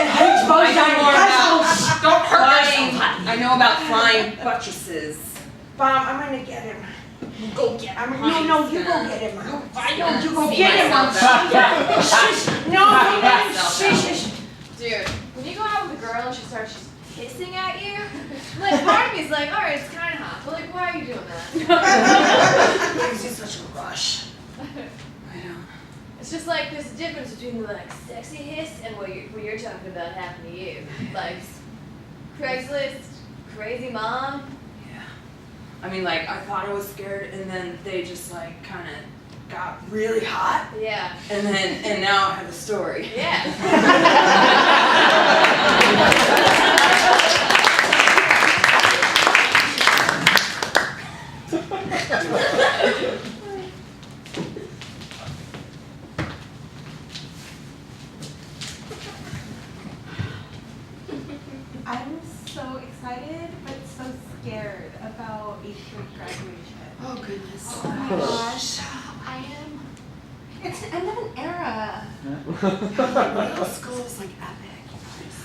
Higgs boson. I know more about. Don't hurt Flying. yourself. I know about flying buttresses. Mom, I'm gonna get him. Go get him. No, you go get him, Mom. I don't You go see get him, Mom. myself that. Shush. No, shush. Dude, when you go out with a girl and she starts just hissing at you, like part of me's like, alright, it's kind of hot, but like, why are you doing that? It gives you such a rush. I know. It's just like there's a difference between the like sexy hiss and what you're talking about happening to you. Like Craigslist, crazy mom. Yeah. I mean, like, I thought I was scared, and then they just, like, kind of got really hot. Yeah. And now I have a story. Yeah. I'm so excited, but so scared about 8th grade graduation. Oh, goodness. Oh my gosh, I am. It's the end of an era. Middle school is, like, epic.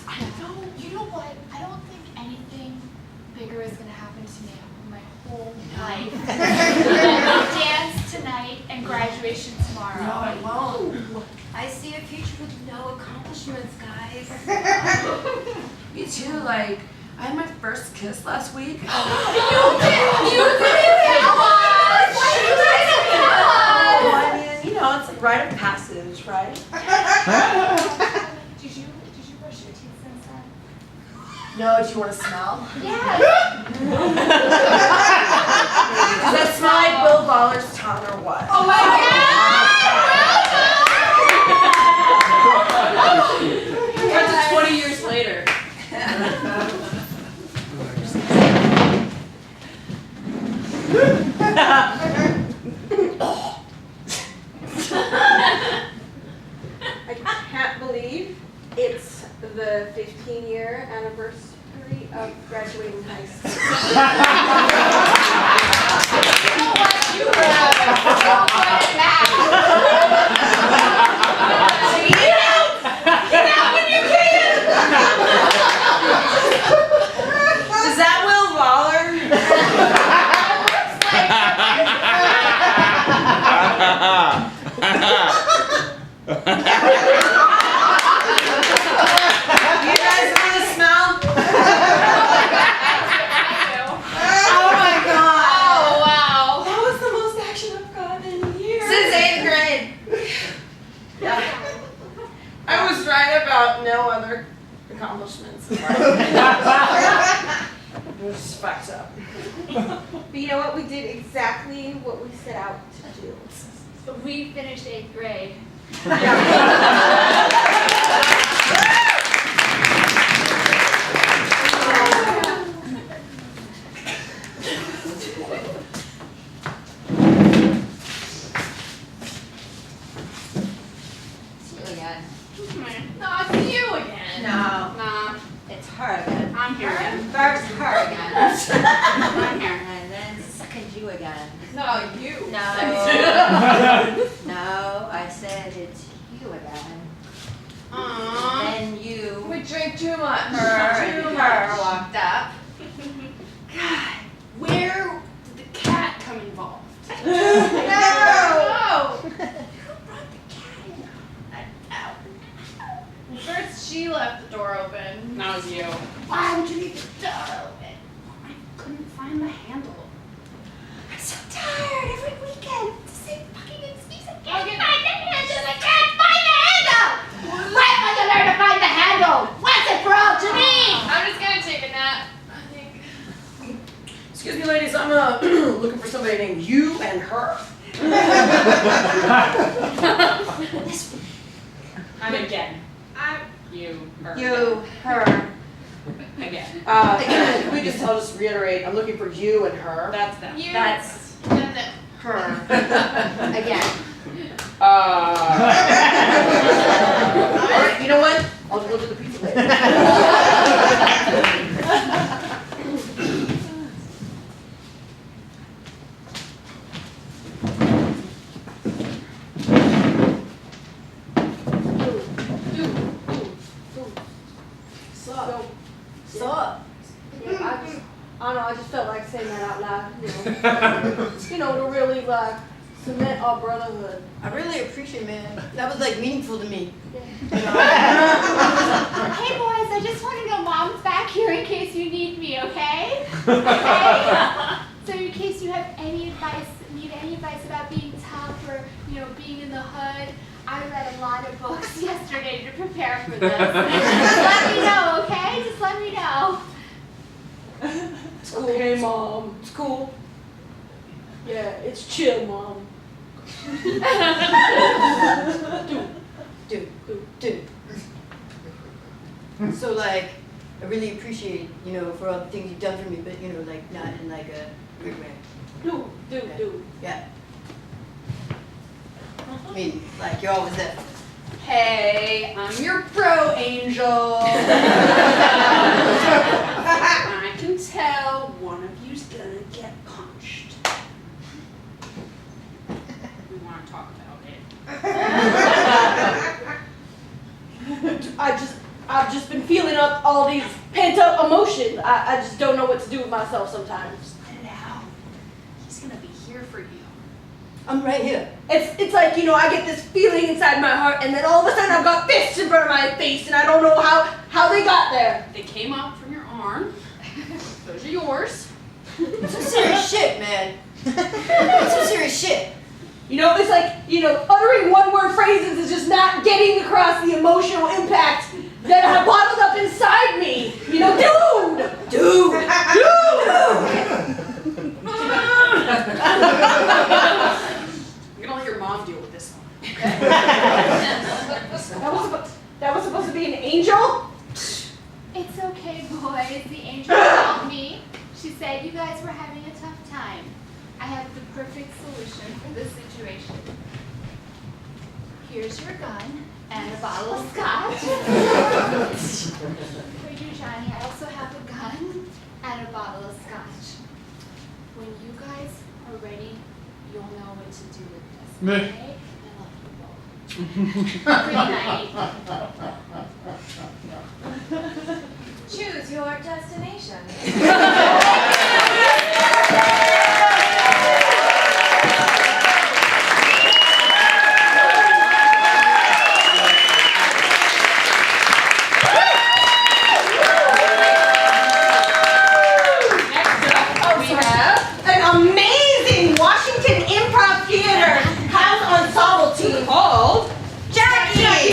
I don't know. You know what? I don't think anything bigger is gonna happen to me my whole life. Dance tonight and graduation tomorrow. No, I won't. I see a future with no accomplishments, guys. Me too, like, I had my first kiss last week. You didn't tell us! Why didn't you tell us? Oh, I mean, you know, it's a rite of passage, right? Did you brush your teeth since then? No, do you want to smell? Yes. Does that smell like Will Baller's tongue or what? Oh my Cut to 20 years later. I can't believe it's the 15-year anniversary of graduating high school. You were back. Get out when you can! Is that Will Baller? You guys want to smell? Oh my god! Oh wow. That was the most action I've gotten in years. Since 8th grade. Yeah. I was right about no other accomplishments in life. It was just fucked up. But you know what? We did exactly what we set out to do. We finished 8th grade. Again. No, it's you again. No. Nah, It's her again. I'm here again. First her again. I'm here. And then second you again. No, you. No. No, I said it's you again. Aww. Then you, We drink too much. her, and Too her much. walked up. God, where did the cat come involved? No! Who brought the cat in? First, she left the door open. That was you. Why would you leave the door open? I couldn't find the handle. I'm so tired every weekend. It's the same fucking excuse. I can't Okay. find the handle. I can't find the handle. When will you learn to find the handle? Once and for all to me. I'm just gonna take a nap. I think. Excuse me, ladies, I'm looking for somebody named you and her. I'm again. I'm you. Her. You, her. Again. Can we just, I'll just reiterate, I'm looking for you and her. That's them. You. That's And them. Her. again. Alright, you know what? I'll go to the pizza later. I don't know, I just felt like saying that out loud, you know, to really like cement our brotherhood. I really appreciate it, man. That was like meaningful to me. Hey boys, I just want to know Mom's back here in case you need me, okay? Okay? So in case you have any advice, need any advice about being tough or, you know, being in the hood, I read a lot of books yesterday to prepare for this. Just let me know, okay? Just let me know. It's cool. Okay, Mom. It's cool. Yeah, it's chill, Mom. Dude. So like, I really appreciate, you know, for all the things you've done for me, but you know, like not in like a weird way. Do. Yeah. I mean, like you're always there. Hey, I'm your pro angel. I can tell one of you's gonna get punched. We want to talk about it. I've just been feeling up all these pent up emotions. I just don't know what to do with myself sometimes. Let it out. He's gonna be here for you. I'm right here. It's like, you know, I get this feeling inside my heart, and then all of a sudden I've got fists in front of my face, and I don't know how they got there. They came up from your arm. Those are yours. Some serious shit, man. Some serious shit. You know, it's like, you know, uttering one-word phrases is just not getting across the emotional impact that I have bottled up inside me. You know, dude! I'm gonna let your mom deal with this one. That was supposed to be an angel? It's okay, boys. The angel called me. She said you guys were having a tough time. I have the perfect solution for this situation. Here's your gun and a bottle of scotch. For you, Johnny, I also have a gun and a bottle of scotch. When you guys are ready, you'll know what to do with this, okay? I love you both. Good night. Choose your destination. Called Jackie!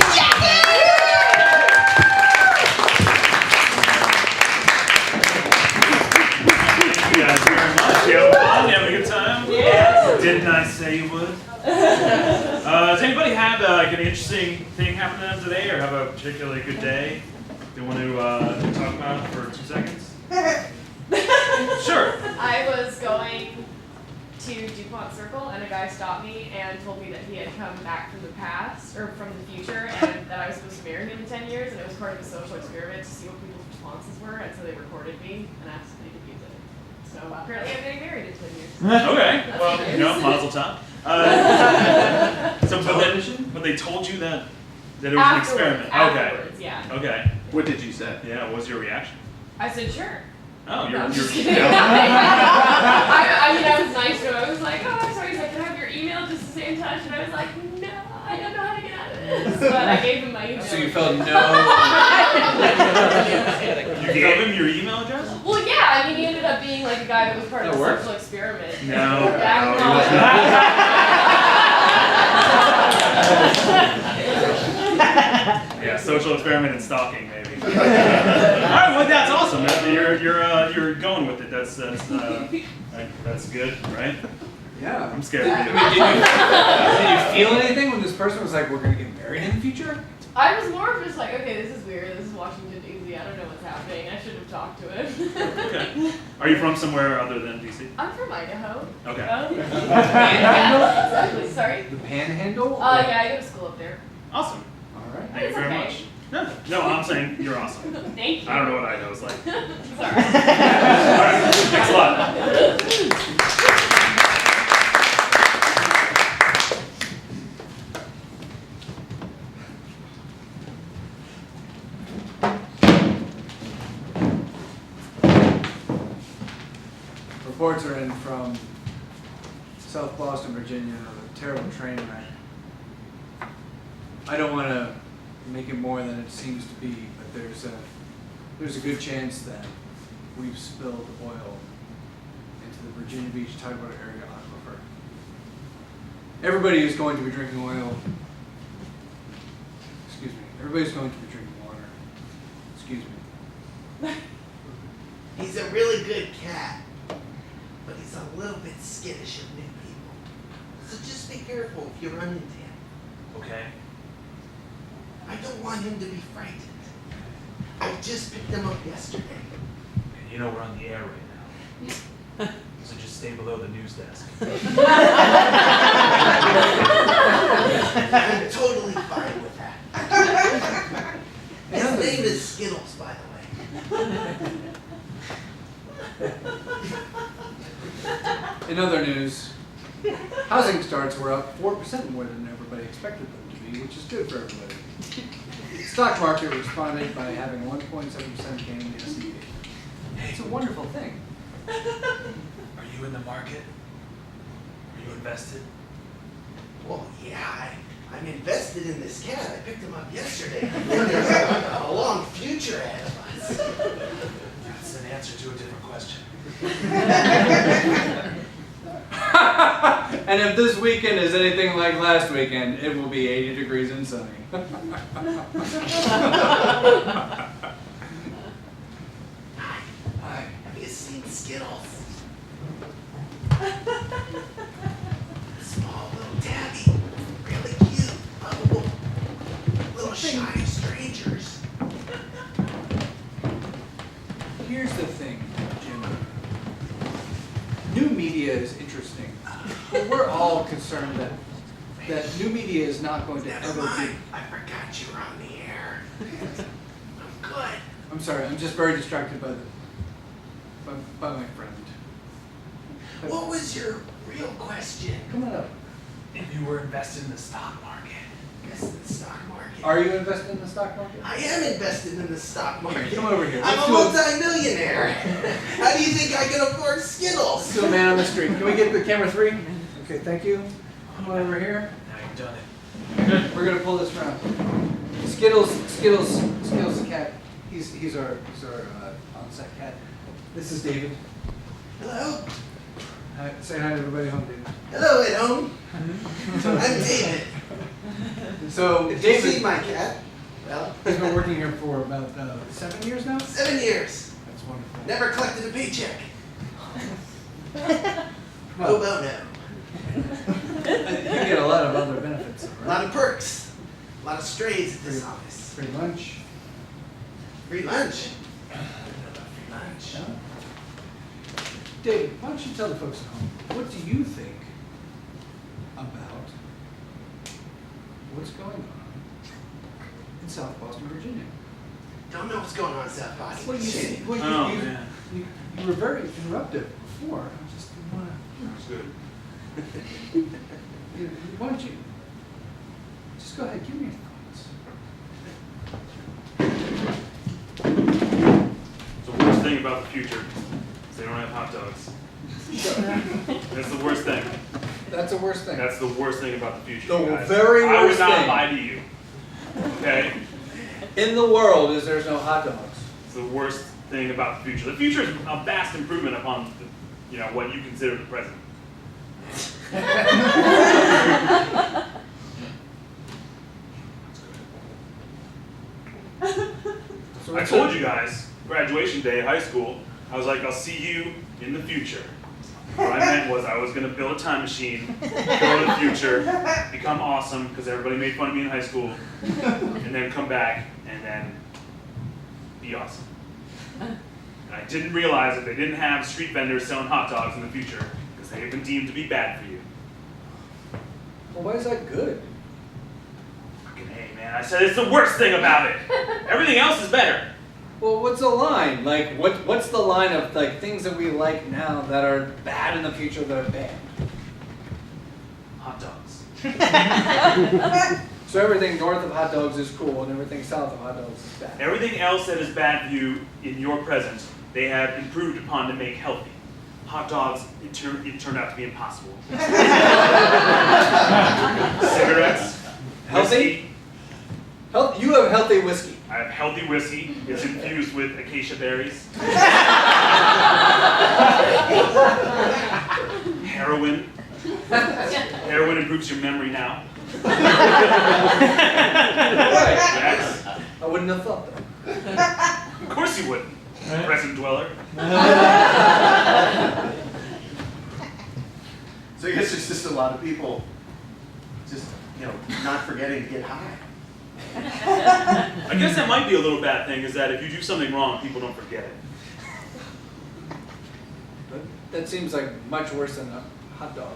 Thank you guys very much. You have fun? You having a good time? Yes. Didn't I say you would? Has anybody had like an interesting thing happen to them today, or have a particularly good day they want to talk about for 2 seconds? Sure. I was going to DuPont Circle, and a guy stopped me and told me that he had come back from the past, or from the future, and that I was supposed to marry him in 10 years, and it was part of a social experiment to see what people's responses were, and so they recorded me and asked me to use it. So apparently I'm getting married in 10 years. Okay. Well, you know, mazel tov. But they told you that it was an experiment. Afterwards, yeah. Okay. What did you say? Yeah. What was your reaction? I said, sure. Oh, No, you're I'm just you're. kidding. I mean, I was nice to him. I was like, oh, I'm sorry. He's like, can I have your email just to stay in touch? And I was like, no, I don't know how to get out of this. But I gave him my email. So you felt no. You gave him your email address? Well, yeah. I mean, he ended up being like a guy that was part of That a works. social experiment. No. Yeah, social experiment and stalking, maybe. All right, well, that's awesome. You're going with it. That's good, right? Yeah. I'm scared of I you. mean, did you feel anything when this person was like, "We're gonna get married in the future"? I was more of just like, okay, this is weird. This is Washington, D.C. I don't know what's happening. I should have talked to him. Okay. Are you from somewhere other than DC? I'm from Idaho. Okay. Yeah, exactly. Sorry. The Panhandle? Yeah, I go to school up there. Awesome. All right. Thank you very okay. much. No, I'm saying you're awesome. Thank you. I don't know what Idaho's like. Sorry. All right. Thanks a lot. Reports are in from South Boston, Virginia, a terrible train wreck. I don't want to make it more than it seems to be, but there's a good chance that we've spilled oil into the Virginia Beach Tidewater area aquifer. Everybody is going to be drinking oil. Excuse me. Everybody's going to be drinking water. Excuse me. He's a really good cat, but he's a little bit skittish of new people. So just be careful if you run into him. Okay. I don't want him to be frightened. I just picked him up yesterday. You know we're on the air right now. So just stay below the news desk. I'm totally fine with that. His name is Skittles, by the way. In other news, housing starts were up 4% more than everybody expected them to be, which is good for everybody. The stock market responded by having 1.7% gain in the S&P. It's a wonderful thing. Are you in the market? Are you invested? Well, yeah, I'm invested in this cat. I picked him up yesterday. There's a long future ahead of us. That's an answer to a different question. And if this weekend is anything like last weekend, it will be 80 degrees and sunny. Hi. Have you seen Skittles? Small little tabby. Really cute. Lovable. Little shy strangers. Here's the thing, Jim. New media is interesting. But we're all concerned that new media is not going to ever be. I forgot you were on the air. I'm good. I'm sorry, I'm just very distracted by my friend. What was your real question? Come on up. If you were invested in the stock market. Yes, in the stock market. Are you invested in the stock market? I am invested in the stock market. Come over here. I'm a multi-millionaire. How do you think I can afford Skittles? Let's do a man on the street. Can we get the camera 3? Okay, thank you. Come on over here. Now you've done it. Good. We're gonna pull this around. Skittles the cat. He's our on-set cat. This is David. Hello. Hi, say hi to everybody at home, David. Hello at home. I'm David. So If David, you've seen my cat, well, he's been working here for about 7 years now. 7 years. That's wonderful. Never collected a paycheck. Well, Pro bono. you get a lot of other benefits, A right? lot of perks. A lot of strays at this office. Free lunch. Free lunch. I don't know about free lunch. Yeah. David, why don't you tell the folks at home, what do you think about what's going on in South Boston, Virginia? Don't know what's going on in South Boston. Well, Man. you were very interruptive before. I just didn't want That's good. to. Why don't you just go ahead, give me your thoughts. The worst thing about the future is they don't have hot dogs. That's the worst thing. That's the worst thing. That's the worst thing about the future. The guys. very I would worst not thing. lie to you. Okay? In the world is there's no hot dogs. It's the worst thing about the future. The future is a vast improvement upon what you consider the present. So I told you guys, graduation day, high school, I was like, I'll see you in the future. What I meant was I was going to build a time machine, go to the future, become awesome, because everybody made fun of me in high school, and then come back and then be awesome. And I didn't realize that they didn't have street vendors selling hot dogs in the future, because they have been deemed to be bad for you. Well, why is that good? Fucking hey, man, I said it's the worst thing about it. Everything else is better. Well, what's the line? Like, what's the line of like things that we like now that are bad in the future that are bad? Hot dogs. So everything north of hot dogs is cool, and everything south of hot dogs is bad. Everything else that is bad for you in your present, they have improved upon to make healthy. hot dogs, it turned out to be impossible. Cigarettes, Healthy? You have healthy whiskey. I have healthy whiskey. It's infused with acacia berries. Heroin. Heroin improves your memory now. Yes. I wouldn't have thought that. Of course you wouldn't, present dweller. So I guess there's just a lot of people just, not forgetting to get high. I guess that might be a little bad thing, is that if you do something wrong, people don't forget it. That seems like much worse than a hot dog.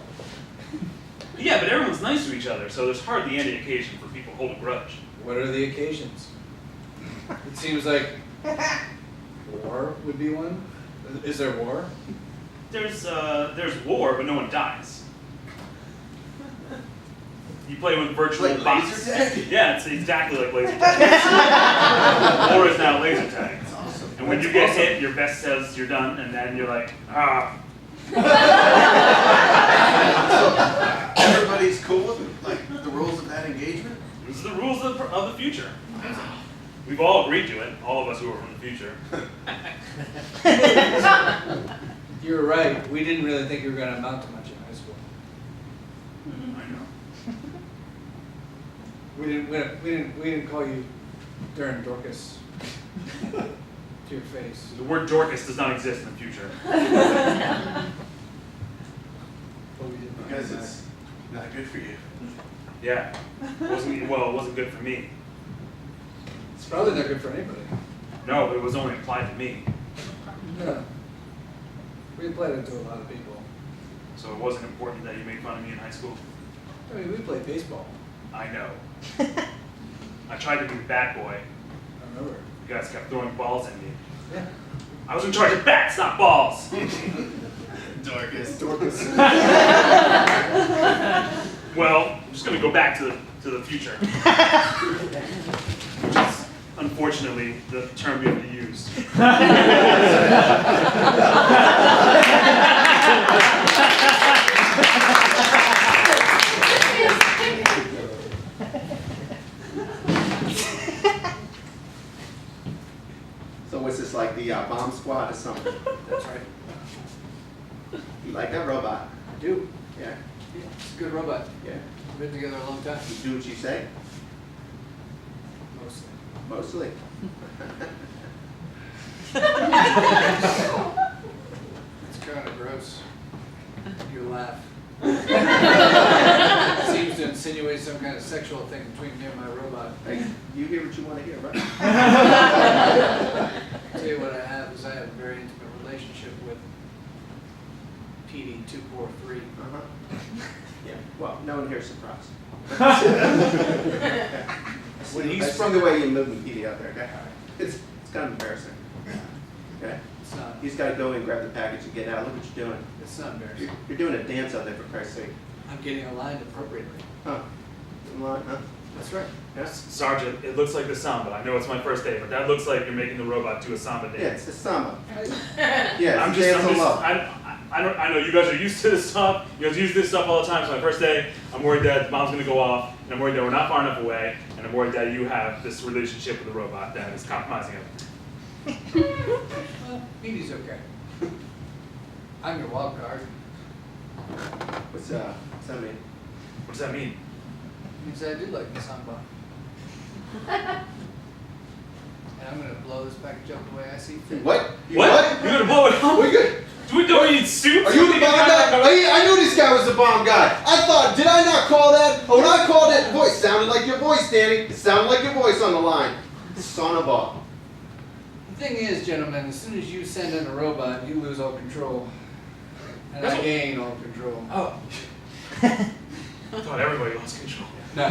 Yeah, but everyone's nice to each other, so there's hardly any occasion for people to hold a grudge. What are the occasions? It seems like war would be one. Is there war? There's war, but no one dies. You play with virtual Like bots. laser tag? Yeah, it's exactly like laser tag. War is now laser tag. That's awesome. And when you get hit, your vest says you're done, and then you're like, ah. Everybody's cool with the rules of that engagement? These are the rules of the future. We've all agreed to it, all of us who are from the future. You're right. We didn't really think you were going to amount to much in high school. I know. We didn't call you Darren Dorcas to your face. The word Dorcas does not exist in the future. But we did Because it's not good for you. Yeah. It wasn't good for me. It's probably not good for anybody. No, but it was only applied to me. No. We applied it to a lot of people. So it wasn't important that you made fun of me in high school? I mean, we played baseball. I know. I tried to be the bad boy. I remember. You guys kept throwing balls at me. Yeah. I was in charge of bats, not balls. Dorcas. Well, I'm just going to go back to the future. Which is, unfortunately, the term we have to use. So what's this, like the bomb squad or something? That's right. You like that robot? I do. Yeah. It's a good robot. Yeah. We've been together a long time. You do what you say? Mostly. Mostly. It's kind of gross. Your laugh. Seems to insinuate some kind of sexual thing between me and my robot. Hey, you hear what you want to hear, right? I'll tell you what I have is I have a very intimate relationship with PD243. Uh-huh. Yeah. Well, no one here is surprised. When he's I see the way you move with PD out there, okay? It's kind of embarrassing. Okay? It's not. He's got to go and grab the package and get out. Look what you're doing. It's not embarrassing. You're doing a dance out there, for Christ's sake. I'm getting aligned appropriately. Huh? In line, huh? That's right. Yes. Sergeant, it looks like the samba. I know it's my first day, but that looks like you're making the robot do a samba Yeah, dance. it's the samba. Yeah, I'm it's dance on love. I know you guys are used to this stuff. You guys use this stuff all the time. So my first day, I'm worried that the bomb's gonna go off, and I'm worried that we're not far enough away, and I'm worried that you have this relationship with the robot that is compromising everything. Well, PD's okay. I'm your wild card. What's that mean? What does that mean? It means I do like the samba. And I'm gonna blow this package up the way I see fit. What? What? You're gonna blow it up? What are you good? Do we need suits? Are you the bomb guy? I knew this guy was the bomb guy. I thought, did I not call that? Oh, when I called that voice, sounded like your voice, Danny. It sounded like your voice on the line. Son of a. The thing is, gentlemen, as soon as you send in a robot, you lose all control. And I gain all control. Oh. I thought everybody lost control. No.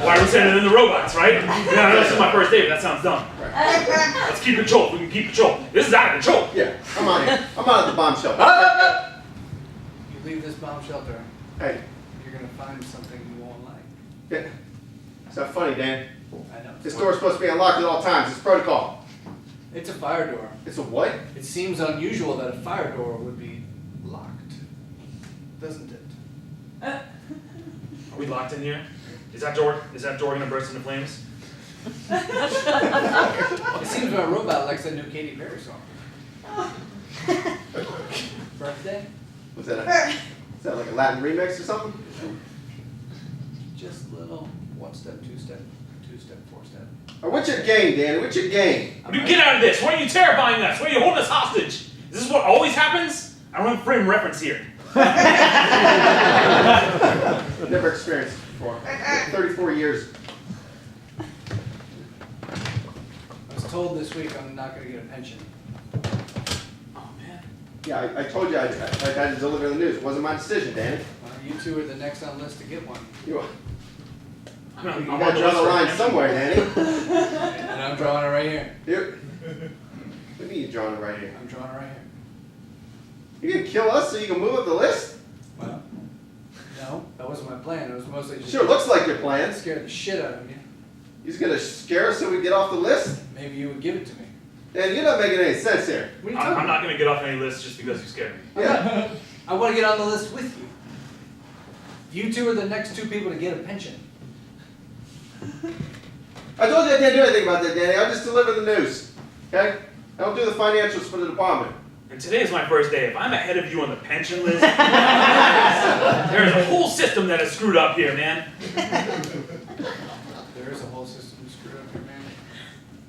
Why are we sending in the robots, right? Yeah, I know this is my first day, but that sounds dumb. Let's keep control. We can keep control. This is out of control. Yeah, I'm on here. I'm out of the bomb shelter. You leave this bomb shelter, Hey, you're gonna find something you won't like. yeah. It's not funny, Dan. I know. This door's supposed to be unlocked at all times. It's protocol. It's a fire door. It's a what? It seems unusual that a fire door would be locked, doesn't it? Are we locked in here? Is that door gonna burst into flames? It seems our robot likes that new Katy Perry song. Birthday? Is that like a Latin remix or something? Just little one step, two step, four step. What's your game, Danny? What's your game? What do you get out of this? Why are you terrifying us? Why are you holding us hostage? Is this what always happens? I don't have a frame of reference here. I've never experienced it before. 34 years. I was told this week I'm not going to get a pension. Oh, man. Yeah, I told you I had to deliver the news. It wasn't my decision, Danny. Well, you two are the next on the list to get one. You I'm got to draw the line somewhere, Danny. And I'm drawing it right here. What do you mean you're drawing it right here? I'm drawing it right here. You gonna kill us so you can move up the list? Well, no, that wasn't my plan. It was mostly just... Sure looks like your plan. Scared the shit out of me. You just gonna scare us so we get off the list? Maybe you would give it to me. Dan, you're not making any sense here. What are you talking I'm about? not gonna get off any list just because you scared me. Yeah. I want to get on the list with you. You two are the next two people to get a pension. I told you I can't do anything about that, Danny. I'll just deliver the news. Okay? I don't do the financials for the department. And today is my first day. If I'm ahead of you on the pension list, there's a whole system that is screwed up here, man. There is a whole system screwed up here, man.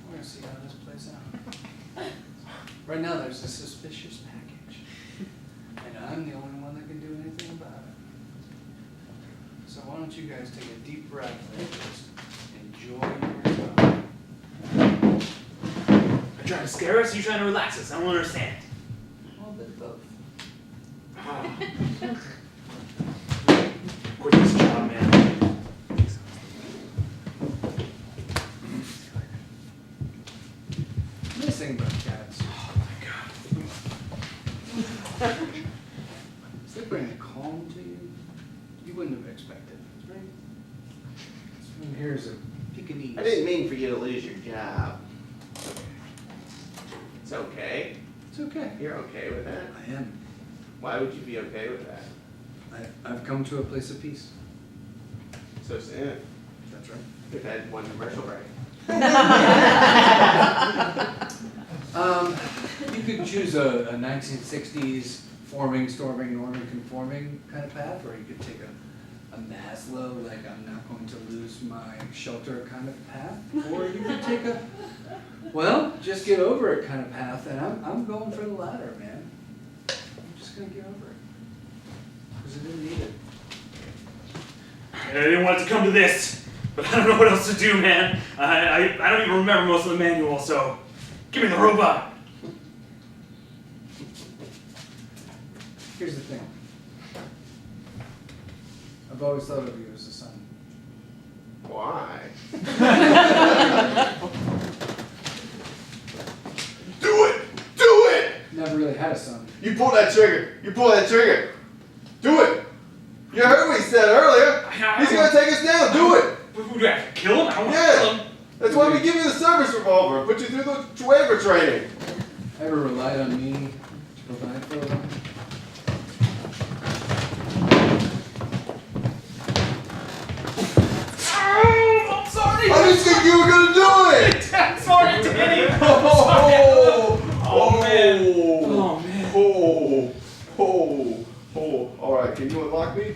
We're going to see how this plays out. Right now, there's a suspicious package. And I'm the only one that can do anything about it. So why don't you guys take a deep breath and just enjoy your time. You're trying to scare us, or you trying to relax us? I don't understand. A little bit of both. Quit this job, man. Missing about cats. Oh my god. Does that bring a calm to you? You wouldn't have expected, right? This one here is a Pekingese. I didn't mean for you to lose your job. It's okay. It's okay. You're okay with that? I am. Why would you be okay with that? I've come to a place of peace. So soon. That's right. We've had one commercial break. You could choose a 1960s forming, storming, norming, conforming kind of path, or you could take a Maslow, like I'm not going to lose my shelter kind of path, or you could take a, well, just get over it kind of path, and I'm going for the latter, man. I'm just going to get over it. Because I didn't need it. I didn't want it to come to this, but I don't know what else to do, man. I don't even remember most of the manual, so give me the robot. Here's the thing. I've always thought of you as a son. Why? Do it! Do it! Never really had a son. You pull that trigger. You pull that trigger. Do it! You heard what he said earlier. He's gonna take us down. Do it! Would we have to kill him? I don't want to kill Yeah. him. That's why we give you the service revolver. Put you through the waiver training. Ever relied on me to provide for them? I'm sorry. I didn't think you were gonna do it. I'm sorry, Danny. Oh, man. Oh, man. Oh, oh, oh. All right, can you unlock me?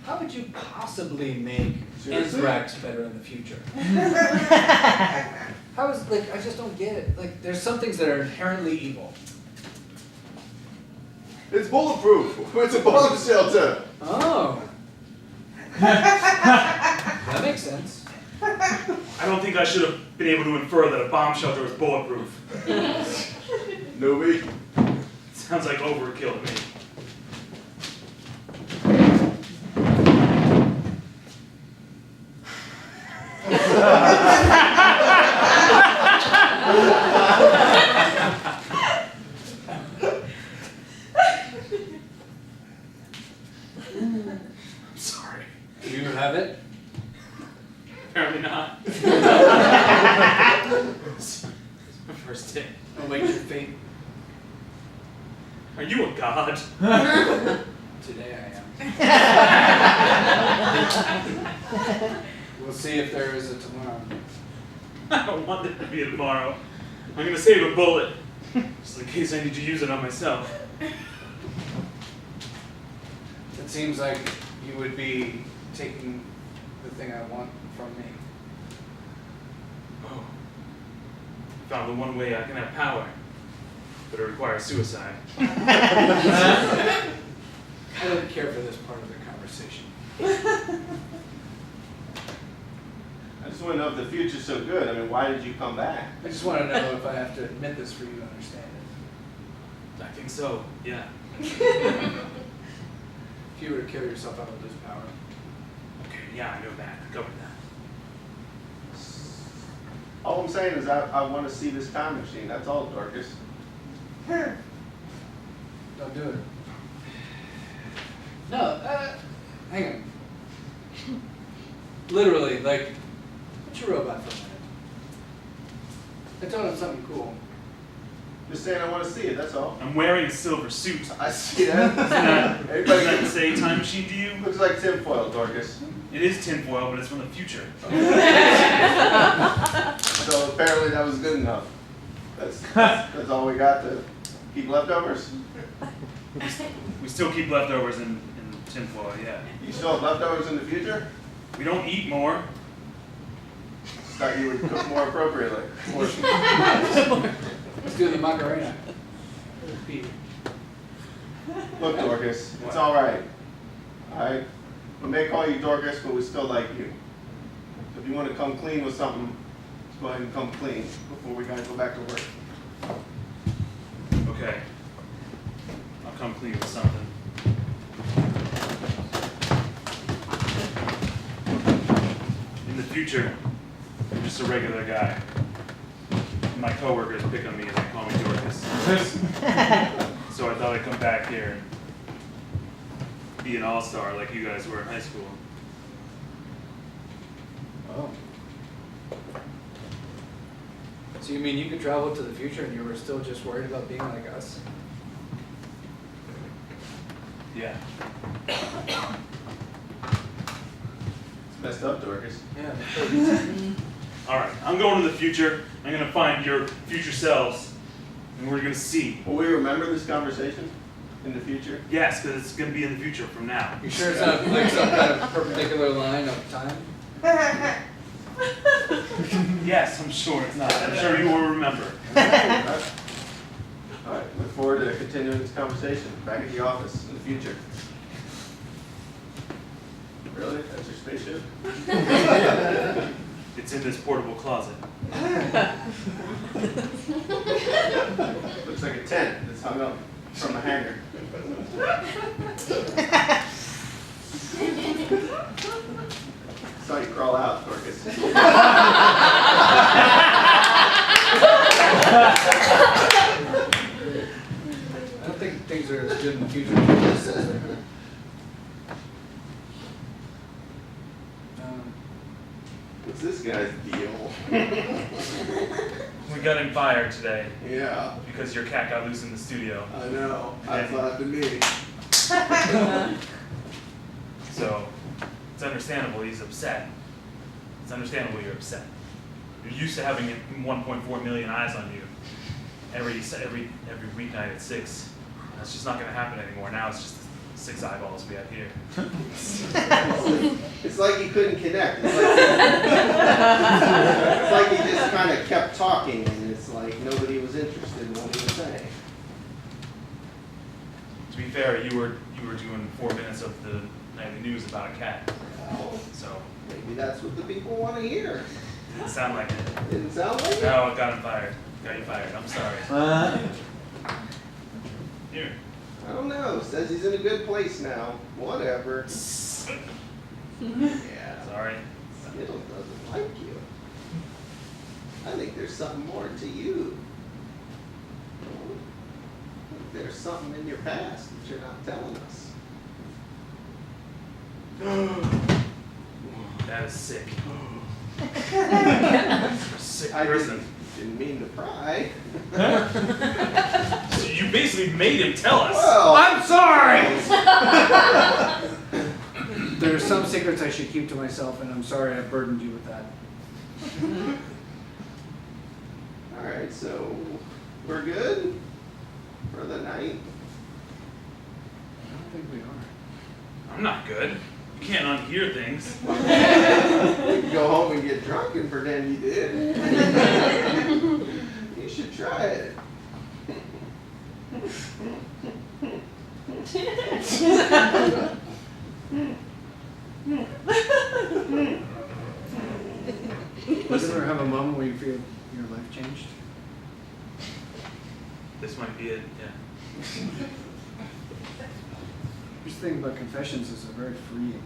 How would you possibly make Seriously? anthrax better in the future? How is, like, I just don't get it. Like, there's some things that are inherently evil. It's bulletproof. It's a bomb shelter. Oh. That makes sense. I don't think I should have been able to infer that a bomb shelter was bulletproof. No me. Sounds like overkill to me. I'm sorry. Do you have it? Apparently not. It's my first day. Await your fate. Are you a god? Today I am. We'll see if there is a tomorrow. I don't want it to be a tomorrow. I'm gonna save a bullet. Just in case I need to use it on myself. It seems like you would be taking the thing I want from me. Oh. Found the one way I can have power. But it requires suicide. I don't care for this part of the conversation. I just want to know if the future's so good. I mean, why did you come back? I just want to know if I have to admit this for you to understand it. I think so, yeah. If you were to kill yourself, I would lose power. Okay, yeah, I know that. I covered that. All I'm saying is I want to see this time machine. That's all, Dorcas. Don't do it. No, hang on. Literally, like, put your robot for a minute. I told him something cool. Just saying I want to see it, that's all. I'm wearing a silver suit. I see that. Does that say time machine to you? Looks like tinfoil, Dorcas. It is tinfoil, but it's from the future. So apparently that was good enough. That's all we got to keep leftovers? We still keep leftovers in tinfoil, yeah. You still have leftovers in the future? We don't eat more. Just thought you would cook more appropriately. Let's do the Macarena. Look, Dorcas, it's all right. Alright? We may call you Dorcas, but we still like you. So if you want to come clean with something, let's go ahead and come clean before we gotta go back to work. Okay. I'll come clean with something. In the future, I'm just a regular guy. My coworkers pick on me and they call me Dorcas. So I thought I'd come back here and be an all-star like you guys were in high school. Oh. So you mean you could travel to the future and you were still just worried about being like us? Yeah. It's messed up, Dorcas. Yeah. Alright, I'm going to the future. I'm going to find your future selves. And we're going to see. Will we remember this conversation in the future? Yes, because it's going to be in the future from now. You sure it's not like some kind of perpendicular line of time? Yes, I'm sure it's not. I'm sure you will remember. Alright, look forward to continuing this conversation back at the office in the future. Really? That's your spaceship? It's in this portable closet. Looks like a tent that's hung up from the hanger. Saw you crawl out, Dorcas. I don't think things are as good in the future as it says they are. What's this guy's deal? We got him fired today. Yeah. Because your cat got loose in the studio. I know. That's what happened to me. So, it's understandable he's upset. It's understandable you're upset. You're used to having 1.4 million eyes on you every weeknight at 6. That's just not going to happen anymore. Now it's just 6 eyeballs we have here. It's like he couldn't connect. It's like he just kind of kept talking, and it's like nobody was interested in what he was saying. To be fair, you were doing 4 minutes of the nightly news about a cat. Well, So maybe that's what the people want to hear. didn't sound like it. Didn't sound like it? No, it got him fired. Got you fired. I'm sorry. Here. I don't know. Says he's in a good place now. Whatever. Yeah. Sorry. Skittles doesn't like you. I think there's something more to you. I think there's something in your past that you're not telling us. That is sick. sick I person. didn't mean to pry. So you basically made him tell us. Well, I'm sorry! There are some secrets I should keep to myself, and I'm sorry I burdened you with that. alright, so we're good for the night? I don't think we are. I'm not good. You can't unhear things. You can go home and get drunk and pretend you did. You should try it. Did you ever have a moment where you feel your life changed? This might be it, yeah. Just thinking about confessions is a very freeing.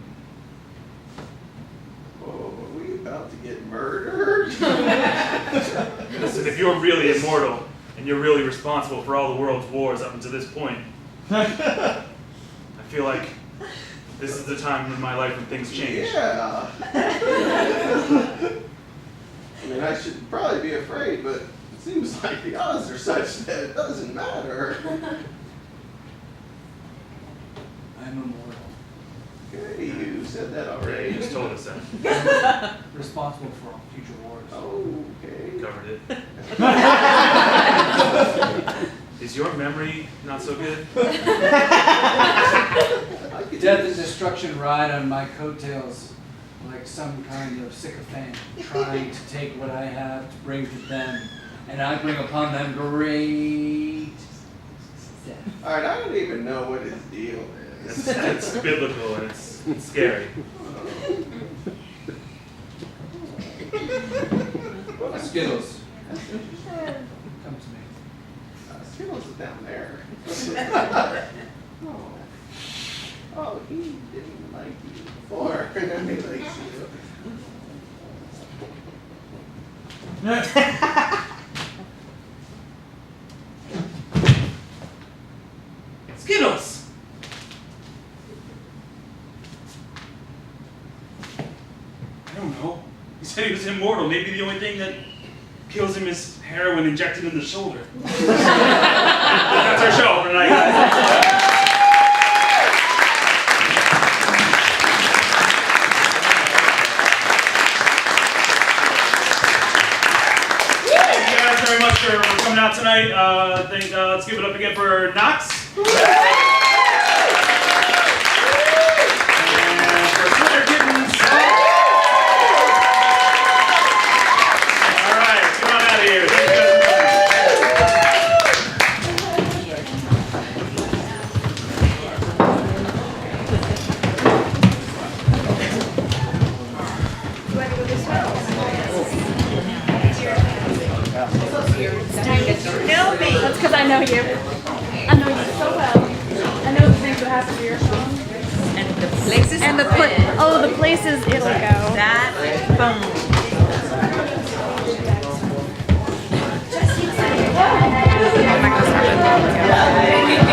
Oh, are we about to get murdered? Listen, if you're really immortal and you're really responsible for all the world's wars up until this point, I feel like this is the time in my life when things change. Yeah. I mean, I should probably be afraid, but it seems like the odds are such that it doesn't matter. I'm immortal. Okay, you said that You already. just told us that. Responsible for all future wars. Okay. Covered it. Is your memory not so good? Death and destruction ride on my coattails like some kind of sycophant, trying to take what I have to bring to them, and I bring upon them great death. Alright, I don't even know what his deal is. It's biblical and it's scary. Skittles. Come to me. Skittles is down there. Oh. Oh, he didn't like you before. He likes you. Skittles! I don't know. He said he was immortal. Maybe the only thing that kills him is heroin injected in the shoulder. That's our show for tonight, guys. Thank you guys very much for coming out tonight. Let's give it up again for Nox. And for SweaterKittens. All right, come on out of here. Thank you guys Know me. That's because I know you. I know you so well. I know the things that happen to your phone. And the places And the the places it'll go. that phone. Oh my gosh.